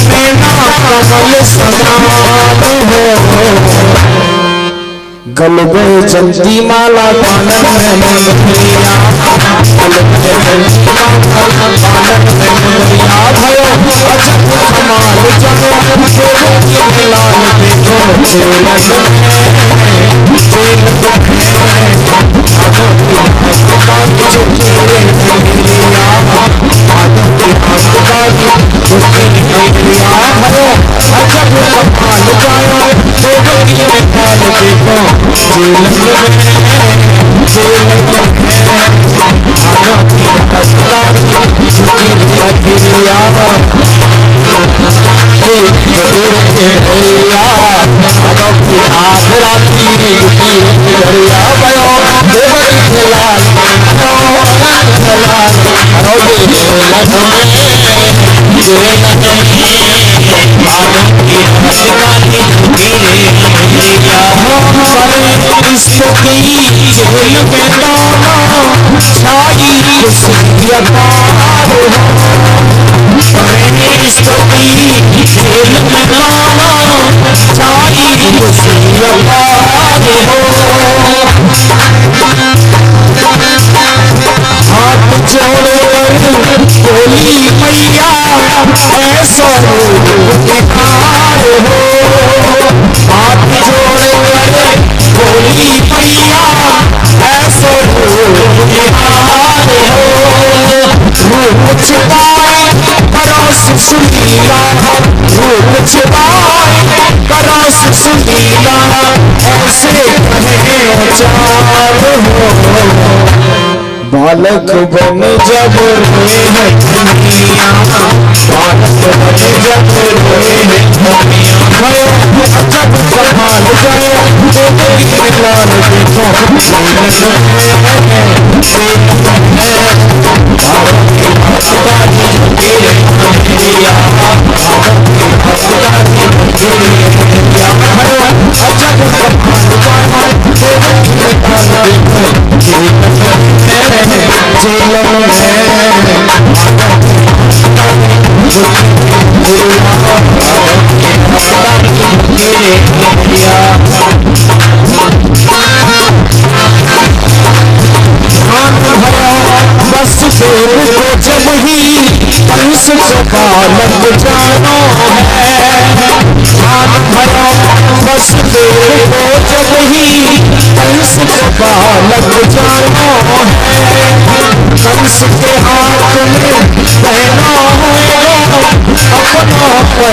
नैना कमल समान हो। गल गए जल्दी माला कानन में मुंदरिया, गल गए जल्दी माला कानन में मुंदरिया। भयो अजब कमाल जनो, देवकी के लाल देखो, बालक बन जब रोए हैं दुनिया, बालक बन जब रोए हैं दुनिया। भयो अजब कमाल जाए, देवकी के लाल देखो,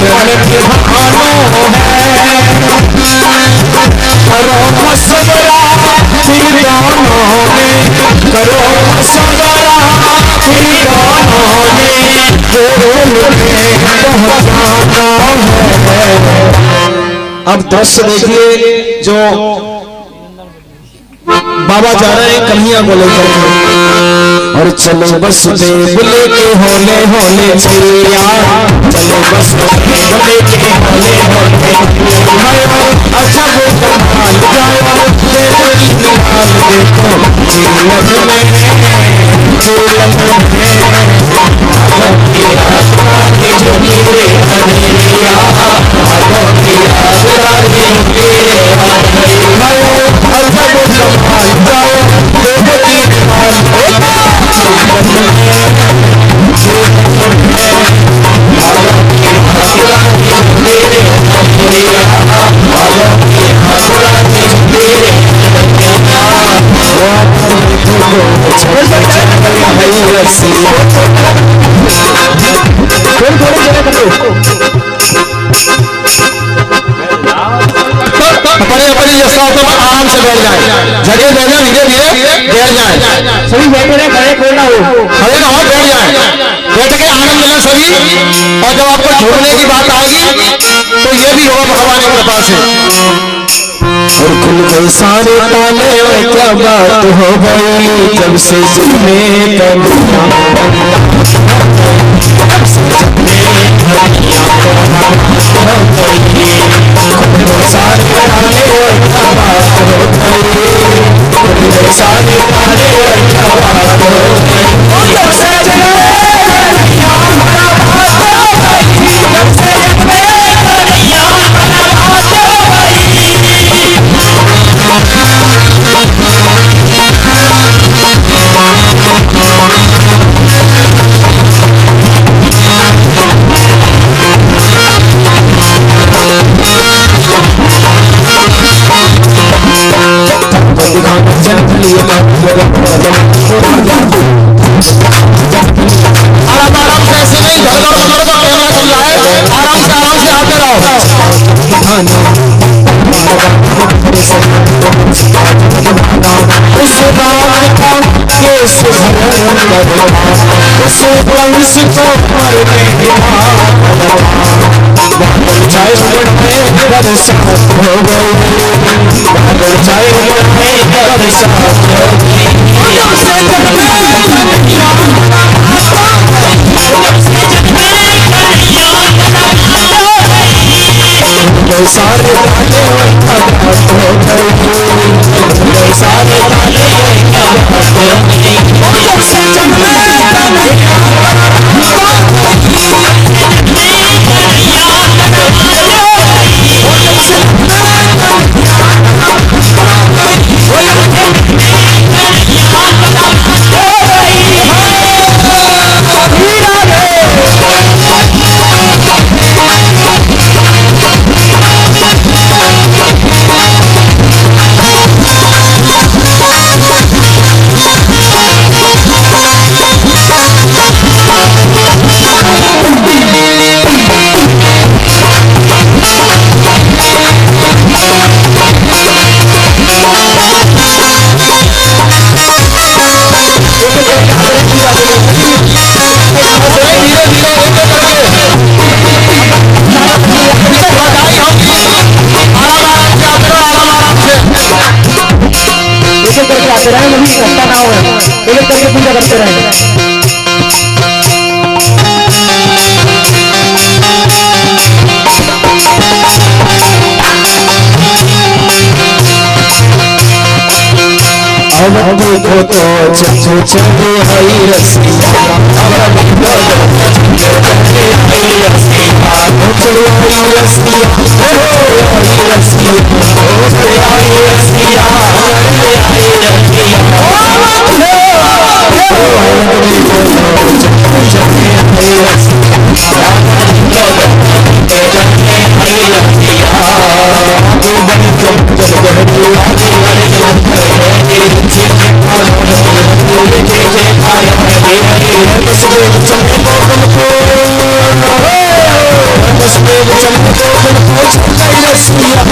वरण निभानो है, करो मशवरा फिर दोनों ने, करो मशवरा फिर दोनों ने, गोल में पहुंचाना है। अब दृश्य देखिए, जो बाबा जा रहे हैं कन्हैया को लेकर के, और चलो बस बोले के होले होले छैया, चलो बस बोले के होले होले भयो, अच्छा वो कमाल जाओ देखो निहाल देखो जीवन में झूलन में आराम से बैठ जाए, जगह देना धीरे धीरे बैठ जाए, सभी बैठे रहे, खड़े खड़े ना हो, खड़े ना हो, बैठ जाए, बैठ के आनंद लें सभी। और जब आपको छोड़ने की बात आएगी तो ये भी होगा भगवान की कृपा से। और खुल गए सारे ताले, क्या बात हो गई जब से जिसमें पूजा करते रहे। अब देखो तो चचे चले हई रसिया, अब देखो तो चचे चले हई रसिया, चले हई रसिया, हई रसिया, चले हई रसिया, चले हई रसिया, महादेव चंद्र को पूछ गई रसिया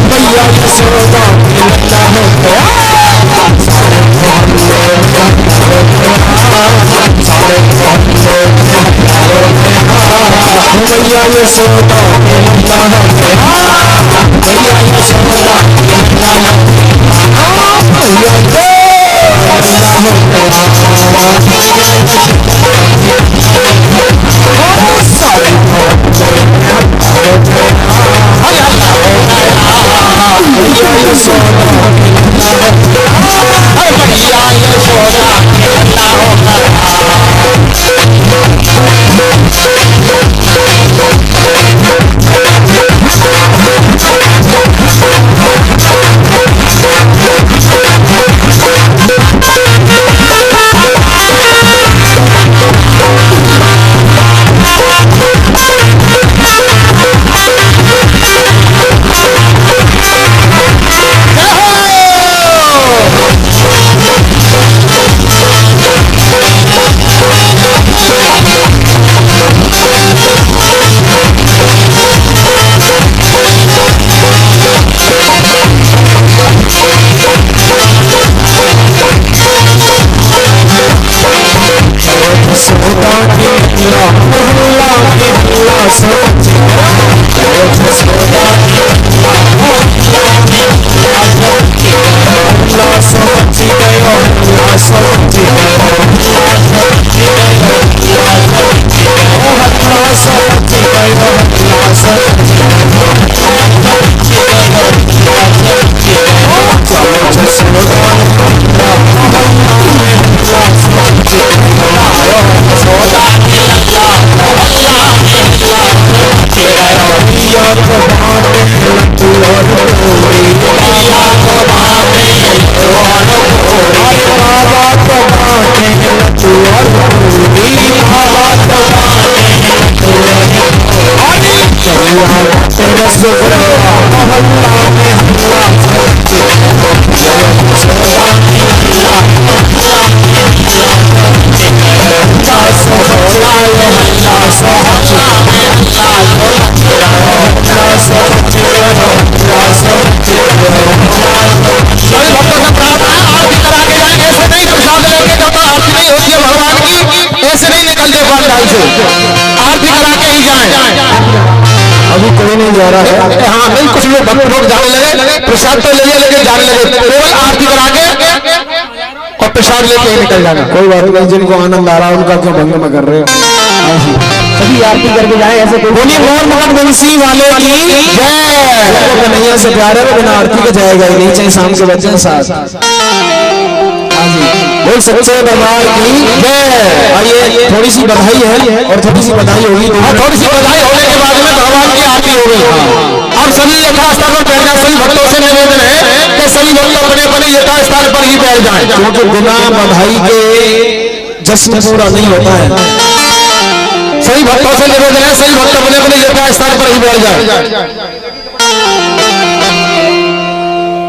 मैया यशोदा की मैया यशोदा के नंदा मैया यशोदा के नंदा आरती करा के ही जाएं। अभी कोई नहीं जा रहा है। हाँ नहीं, कुछ लोग भक्त लोग जाने लगे, प्रसाद तो ले लिया लेकिन जाने लगे, केवल आरती करा के और प्रसाद लेके ही निकल जाना। कोई बात नहीं, जिनको आनंद आ रहा है उनका क्यों भंग में कर रहे हो। सभी आरती करके जाए ऐसे कोई बोलिए मोहन मोहन बंसी वाले की जय। कन्हैया से प्यार है, बिना आरती के जाएगा ही नहीं, चाहे शाम के बच्चे साथ। बोल सच्चे दरबार की जय। आइए, थोड़ी सी बधाई है और थोड़ी सी बधाई होगी। थोड़ी सी बधाई होने के बाद में भगवान की आरती हो गई। अब सभी यथास्थान पर बैठ जाए। सभी भक्तों से निवेदन है कि सभी भक्त अपने अपने यथास्थान पर ही बैठ जाएं, क्योंकि बिना बधाई के जश्न पूरा नहीं होता है। सभी भक्तों से निवेदन है, सभी भक्त अपने अपने यथास्थान पर ही बैठ जाएं।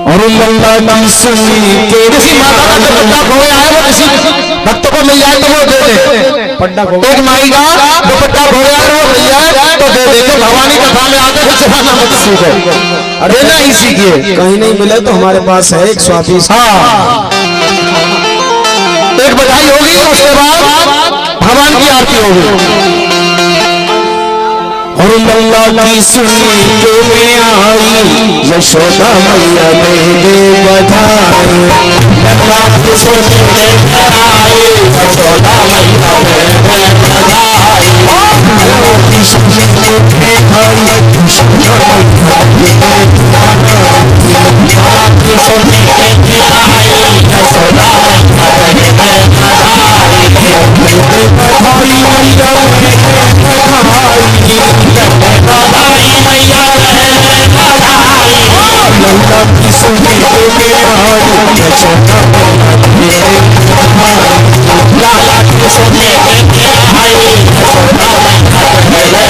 और लल्ला की सुनी के किसी माता का दुपट्टा खोया है, वो किसी भक्त को मिल जाए तो वो दे दे। पट्टा को एक माई का दुपट्टा खोया है, वो मिल जाए तो दे दे। तो भवानी कथा में आते हैं जमाना मत सीखो, देना ही सीखिए। कहीं नहीं मिले तो हमारे पास है एक स्वादिष्ट। हाँ, एक बधाई होगी, उसके बाद भगवान की आरती होगी। और लल्ला की सुनी के में आई यशोदा मैया ने दे बधाई। लल्ला की सुनी के आई यशोदा मैया ने दे बधाई। लल्ला की सुनी के आई यशोदा मैया ने दे बधाई। लल्ला की सुनी के आई यशोदा मैया ने दे बधाई। बधाई मैया लल्ला की सुनी के आई यशोदा लाला की सुनी के आई यशोदा मेरी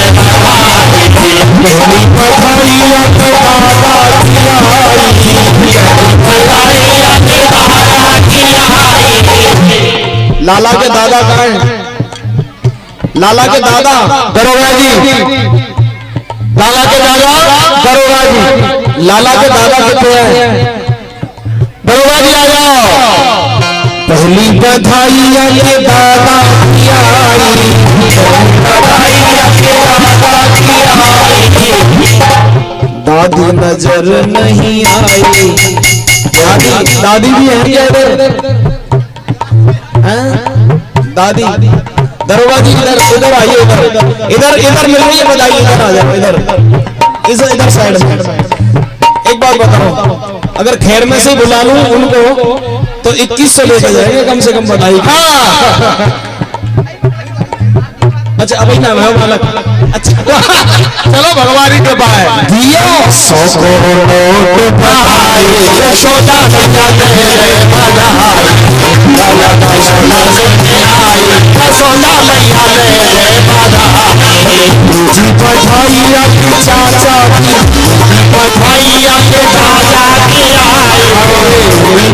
लाला के दादा कहाँ हैं? लाला के दादा दरोगा जी, लाला के दादा दरोगा जी। लाला के दादा कितने हैं? दरोगा जी आ जाओ। पहली बधाई के दादा की आई, दादी नजर नहीं आई। दादी दादी भी है क्या इधर? दादी दरोगा जी इधर इधर आइए, इधर इधर इधर मिल रही है बधाई, इधर आ जाओ, इधर इधर साइड में। एक बात बताओ, अगर खैर में से बुला लूं उनको तो 2100 लेके जाएंगे कम से कम बधाई। हाँ अच्छा अभी नाम है मालक। अच्छा चलो भगवान की कृपा है। दिया 100 करोड़ बधाई, यशोदा मैया तेरे बधाई, लाला यशोदा मैया तेरे बधाई। तुझी बधाई आपके चाचा की, बधाई आपके दादा की आई,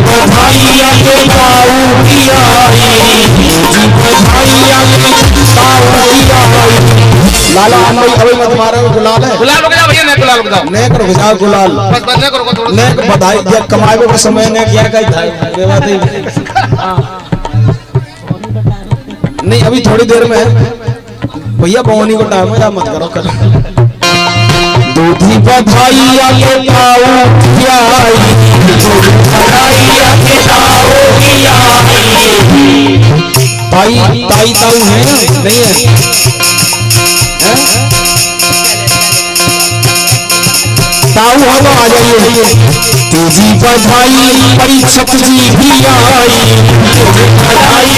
बधाई आपके ताऊ की आई, तुझी बधाई आपके ताऊ की आई। लाला अभी मत मारो, गुलाल है। गुलाल रुक जाओ भैया, नेक गुलाल रुक जाओ। नेक रुक जाओ, गुलाल बस बस नेक रुको थोड़ा। नेक बधाई दिया, कमाए को समय ने किया कहीं था नहीं, अभी थोड़ी देर में भैया पौनी को टाइम है, मत करो कर। दूधी बधाई आके ताऊ की आई, बधाई आके ताऊ की आई। ताई ताई ताऊ है ना, नहीं है? ताऊ हो तो आ जाइए। तुझी बधाई परीक्षक जी भी आई, बधाई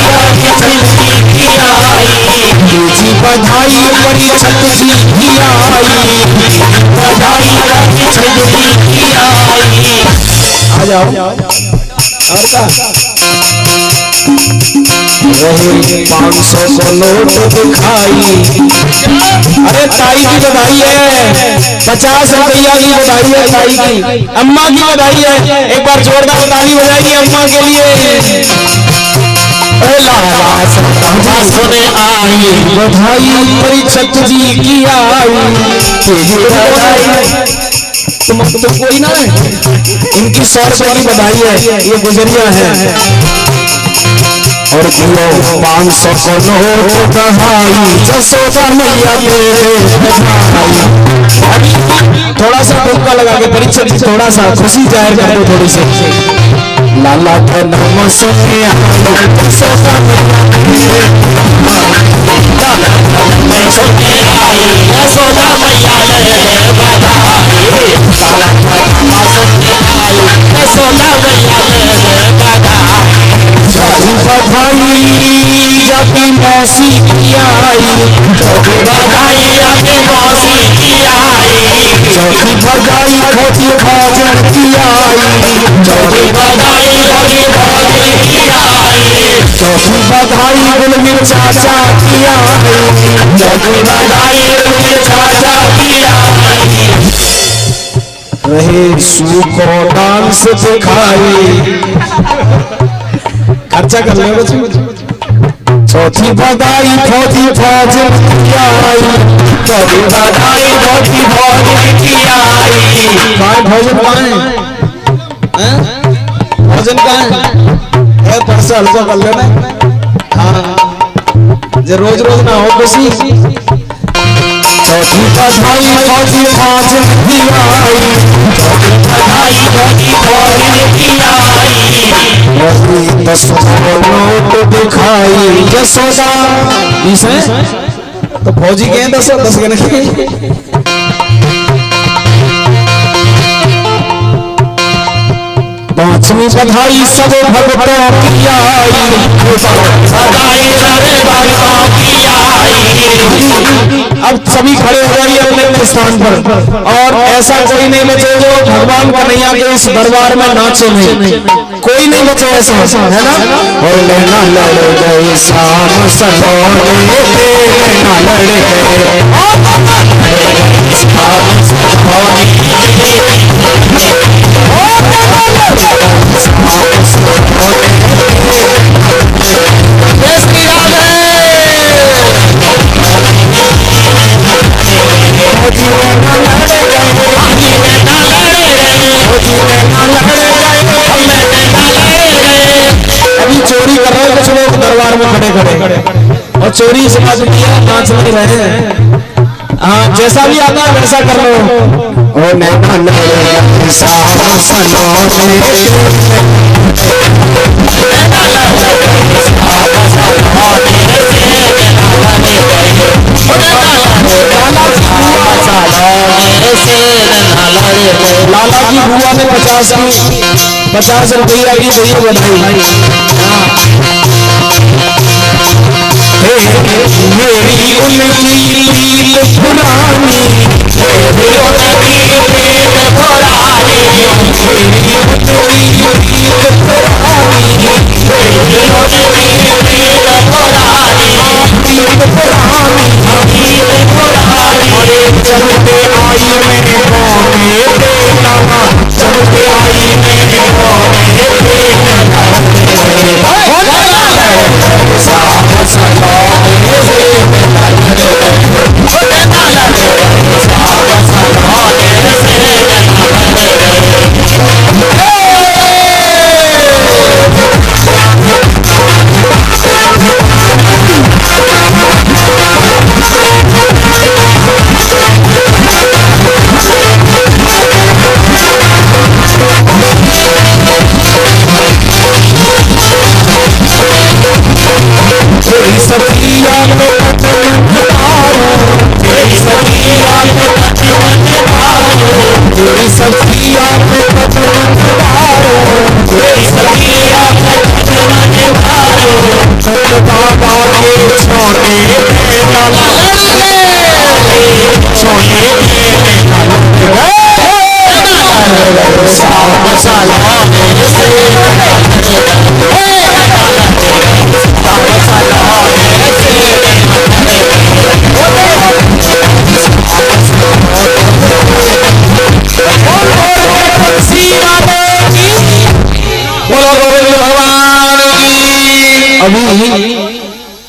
की आई, तुझी बधाई परीक्षक जी भी आई, बधाई की आई। आ जाओ और क्या रहे 500 को नोट दिखाई। अरे ताई की बधाई है, 50 रुपया की बधाई है ताई की, अम्मा की बधाई है। एक बार जोरदार ताली हो जाएगी अम्मा के लिए। सुने आई बधाई परीक्षक जी की आई, तो कोई ना है, इनकी 100 रुपये की बधाई है, ये गुजरिया है। और किलो 500 को नोट बधाई, यशोदा मैया तेरे बधाई। थोड़ा सा टोका लगा के परीक्षा जी थोड़ा सा खुशी जाहिर कर दो थोड़ी सी। लाला के नाम सुने यशोदा बधाई जाके मौसी की आई, बधाई जाके मौसी की आई, चौथी बधाई खोटी खाजन की आई, चौथी बधाई खोटी खाजन की आई, चौथी बधाई गुलमीर चाचा की आई, चौथी बधाई गुलमीर चाचा की आई। रहे सू को डांस दिखाई, खर्चा कर ले बच्चे। चौथी बधाई चौथी फौजन की आई, चौथी बधाई चौथी फौजन की आई। कहाँ भोजन कहाँ है? भोजन कहाँ है? परसा हल्का कर लेना। हाँ जो रोज रोज ना हो खुशी। चौथी बधाई चौथी फौजन की आई, चौथी बधाई चौथी फौजन की आई। 10 नोट दिखाई यशोदा, 20 है तो फौजी के 10 के नहीं। पांचवी बधाई सब भक्तों की आई, बधाई सारे भक्तों की आई। अब सभी खड़े हो जाइए अपने अपने स्थान पर, और ऐसा कोई नहीं बचे जो भगवान कन्हैया के इस दरबार में नाचे नहीं, कोई नहीं बचे ऐसा, है ना? और लेना लड़ गए शाम सलोने, लेना लड़ गए कचौरी समझ लिया, नाच नहीं रहे हैं। हाँ, जैसा भी आता है वैसा कर लो। ओ नैना लाला की बुआ ने 50 रुपया की सही बधाई। मेरी उनकी पुरानी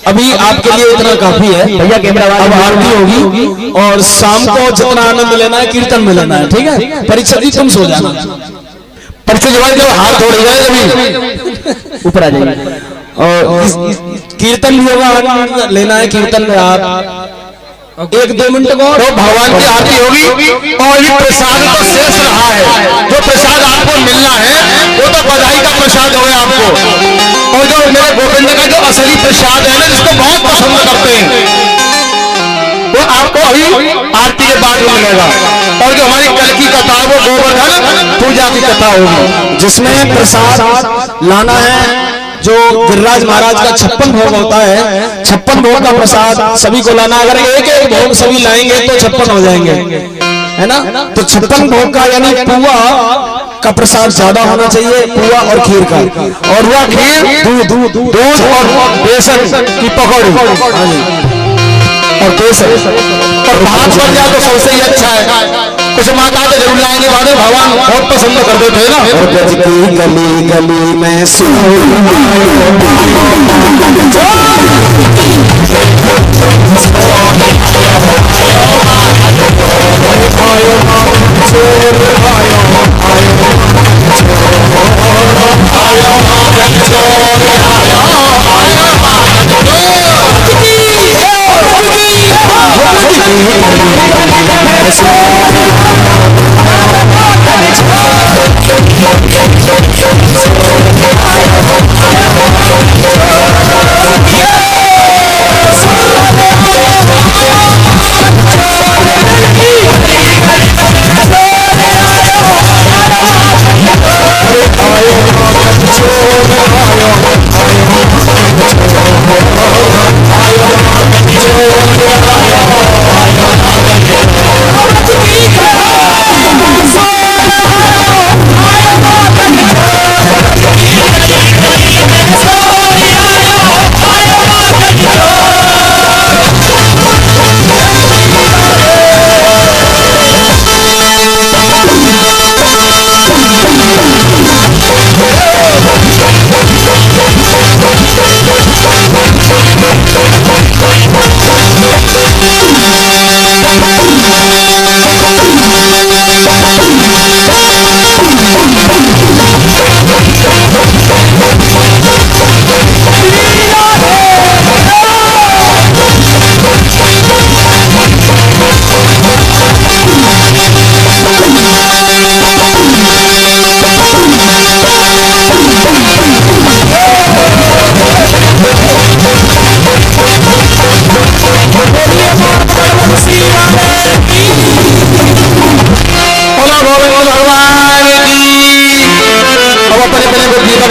अभी आपके लिए इतना काफी है भैया कैमरा वाले अब आरती होगी और शाम को जितना आनंद लेना है कीर्तन में लेना है, ठीक है। परीक्षा दी तुम सो जाना, परीक्षा जवाब जब हाथ जोड़ जाए ऊपर आ जाइए। और कीर्तन भी होगा, आनंद लेना है कीर्तन में आप 1-2 मिनट को तो भगवान की आरती होगी और ये प्रसाद तो शेष रहा है। जो प्रसाद आपको मिलना है वो तो बधाई का प्रसाद होगा आपको, और जो मेरे गोविंद का जो असली प्रसाद है ना, जिसको बहुत पसंद करते हैं, वो आपको अभी आरती के बाद में मिलेगा। और जो हमारी कल की कथा है वो गोवर्धन पूजा की कथा होगी, जिसमें प्रसाद लाना है। जो गिरिराज महाराज का 56 भोग होता है, 56 भोग का प्रसाद सभी को लाना। अगर एक भोग सभी लाएंगे तो 56 हो जाएंगे, है ना। तो 56 भोग का यानी पुआ का प्रसाद ज्यादा होना चाहिए, पुआ और खीर का। और वह खीर दूध और बेसन की पकौड़ी और बेसन और भात बन जाए तो सबसे ही अच्छा है। कुछ माता तो जरूर लाएंगे, वादे भगवान बहुत पसंद करते थे ना। ब्रज की गली गली में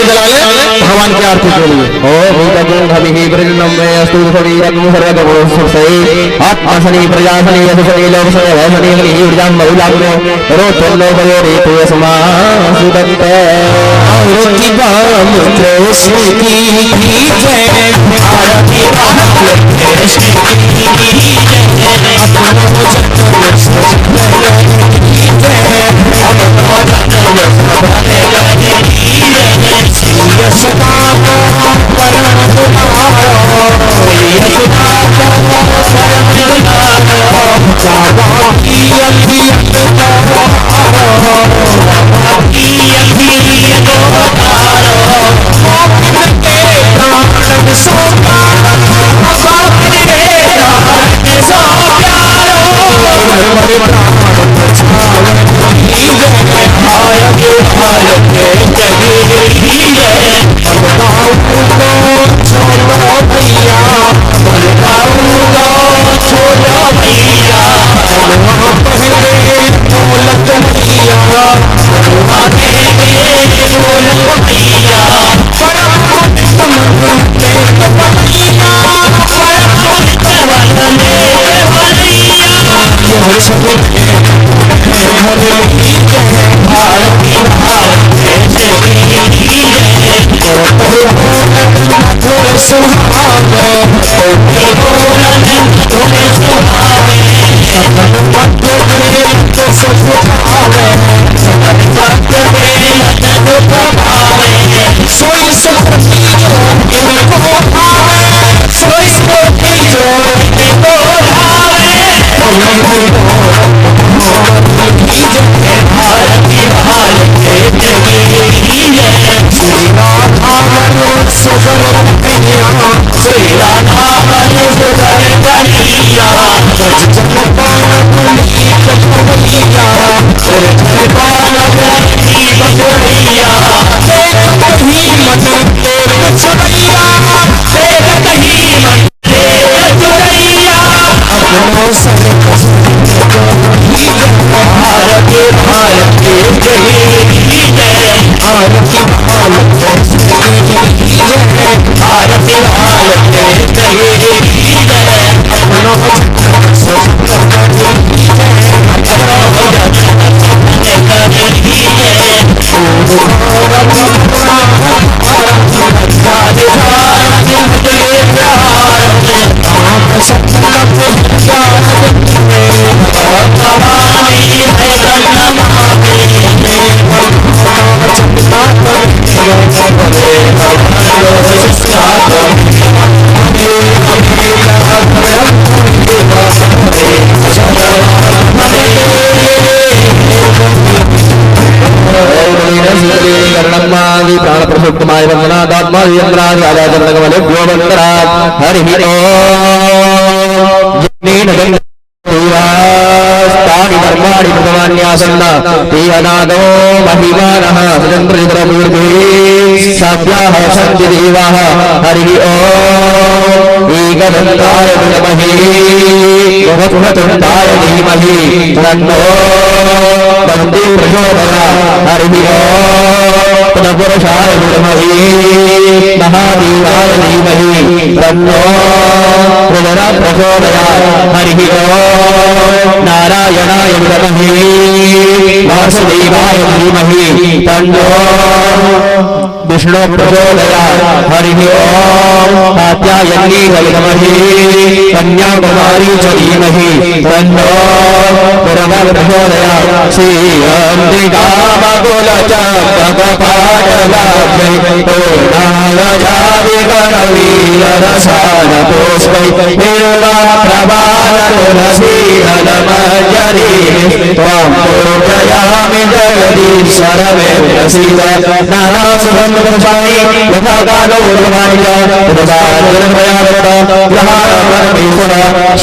दीपक जला ले भगवान की आरती के लिए। ओम ईदगुं हविः वृन्नं मे अस्तु शरीरं सर्वगो सुरसे आत्मसनि प्रजासनि यशसनि लोकसनि वैसनि हरि ऊर्जां बहुलाग्नो रोचन्नो भयो रेतु समासुदत्ते आरती बालकृष्ण की जय आरती बालकृष्ण की प्राणप्रसुप्तमाय वन्दनादात्मादिन्द्रादिराजन्दकमलभ्योऽवन्दनात् हरिः ओम् तानि धर्माणि भगवान्यासन्न ते अनादो महिमानः सुचन्द्रचित्रमूर्तिः साभ्याः सन्ति देवाः हरिः ओम् एकदन्ताय विद्महे वक्रतुण्डाय धीमहि तन्नो दन्ति प्रचोदयात् हरिः ओम् पुरुषाय विद्महे महादेवाय धीमहि तन्नो प्रचोदयात् हरिः ओम् नारायणाय विद्महे वासुदेवाय धीमहि तन्नो विष्णु प्रचोदयात् हरिः ओम् कात्यायनी विद्महे कन्याकुमारी च धीमहि तन्नो प्रचोदयात् श्री अम्बिकामकुलचक्रपाटलाभ्यै पूर्णावजाविगणवीररसानतोऽस्मै निर्वाप्रभानतुलसीदलमञ्जरी त्वां पूजयामि जगदीश्वरमे प्रसीद नानासुगन्धपुष्पाणि यथा कालो उर्वाणि च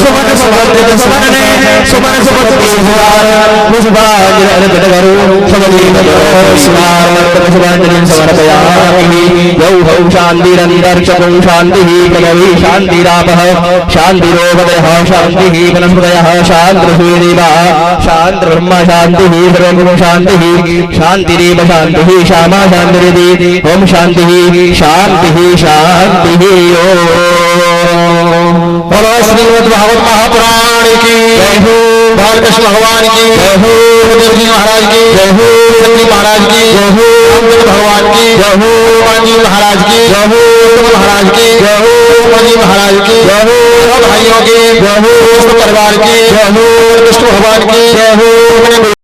सुमन सुभद्रित सुमनने सुमन सुभद्रित पुष्पाञ्जलिर्गतकरो शिवार्पणं समर्पयामि यौ हौ शान्तिरन्तरिक्षं शान्तिः पृथिवी शान्तिरापः शान्तिरोपदयः शान्तिः वनस्पतयः शान्तिर्सूर्यदेवः शान्तिर्ब्रह्म शान्तिः सर्वगुण शान्तिः शान्तिरेव शान्तिः श्यामा शान्तिरिति ओम शान्तिः शान्तिः शान्तिः ओम बोलो श्रीमद् भागवत महापुराण की जय हो, बालकृष्ण भगवान की जय हो, देव जी महाराज की जय हो, सती महाराज की जय हो, रामचंद्र भगवान की जय हो, हनुमान जी महाराज की जय हो, महाराज की जय हो, जी महाराज की जय हो, भाइयों की जय हो, परिवार की जय हो, कृष्ण भगवान की जय हो।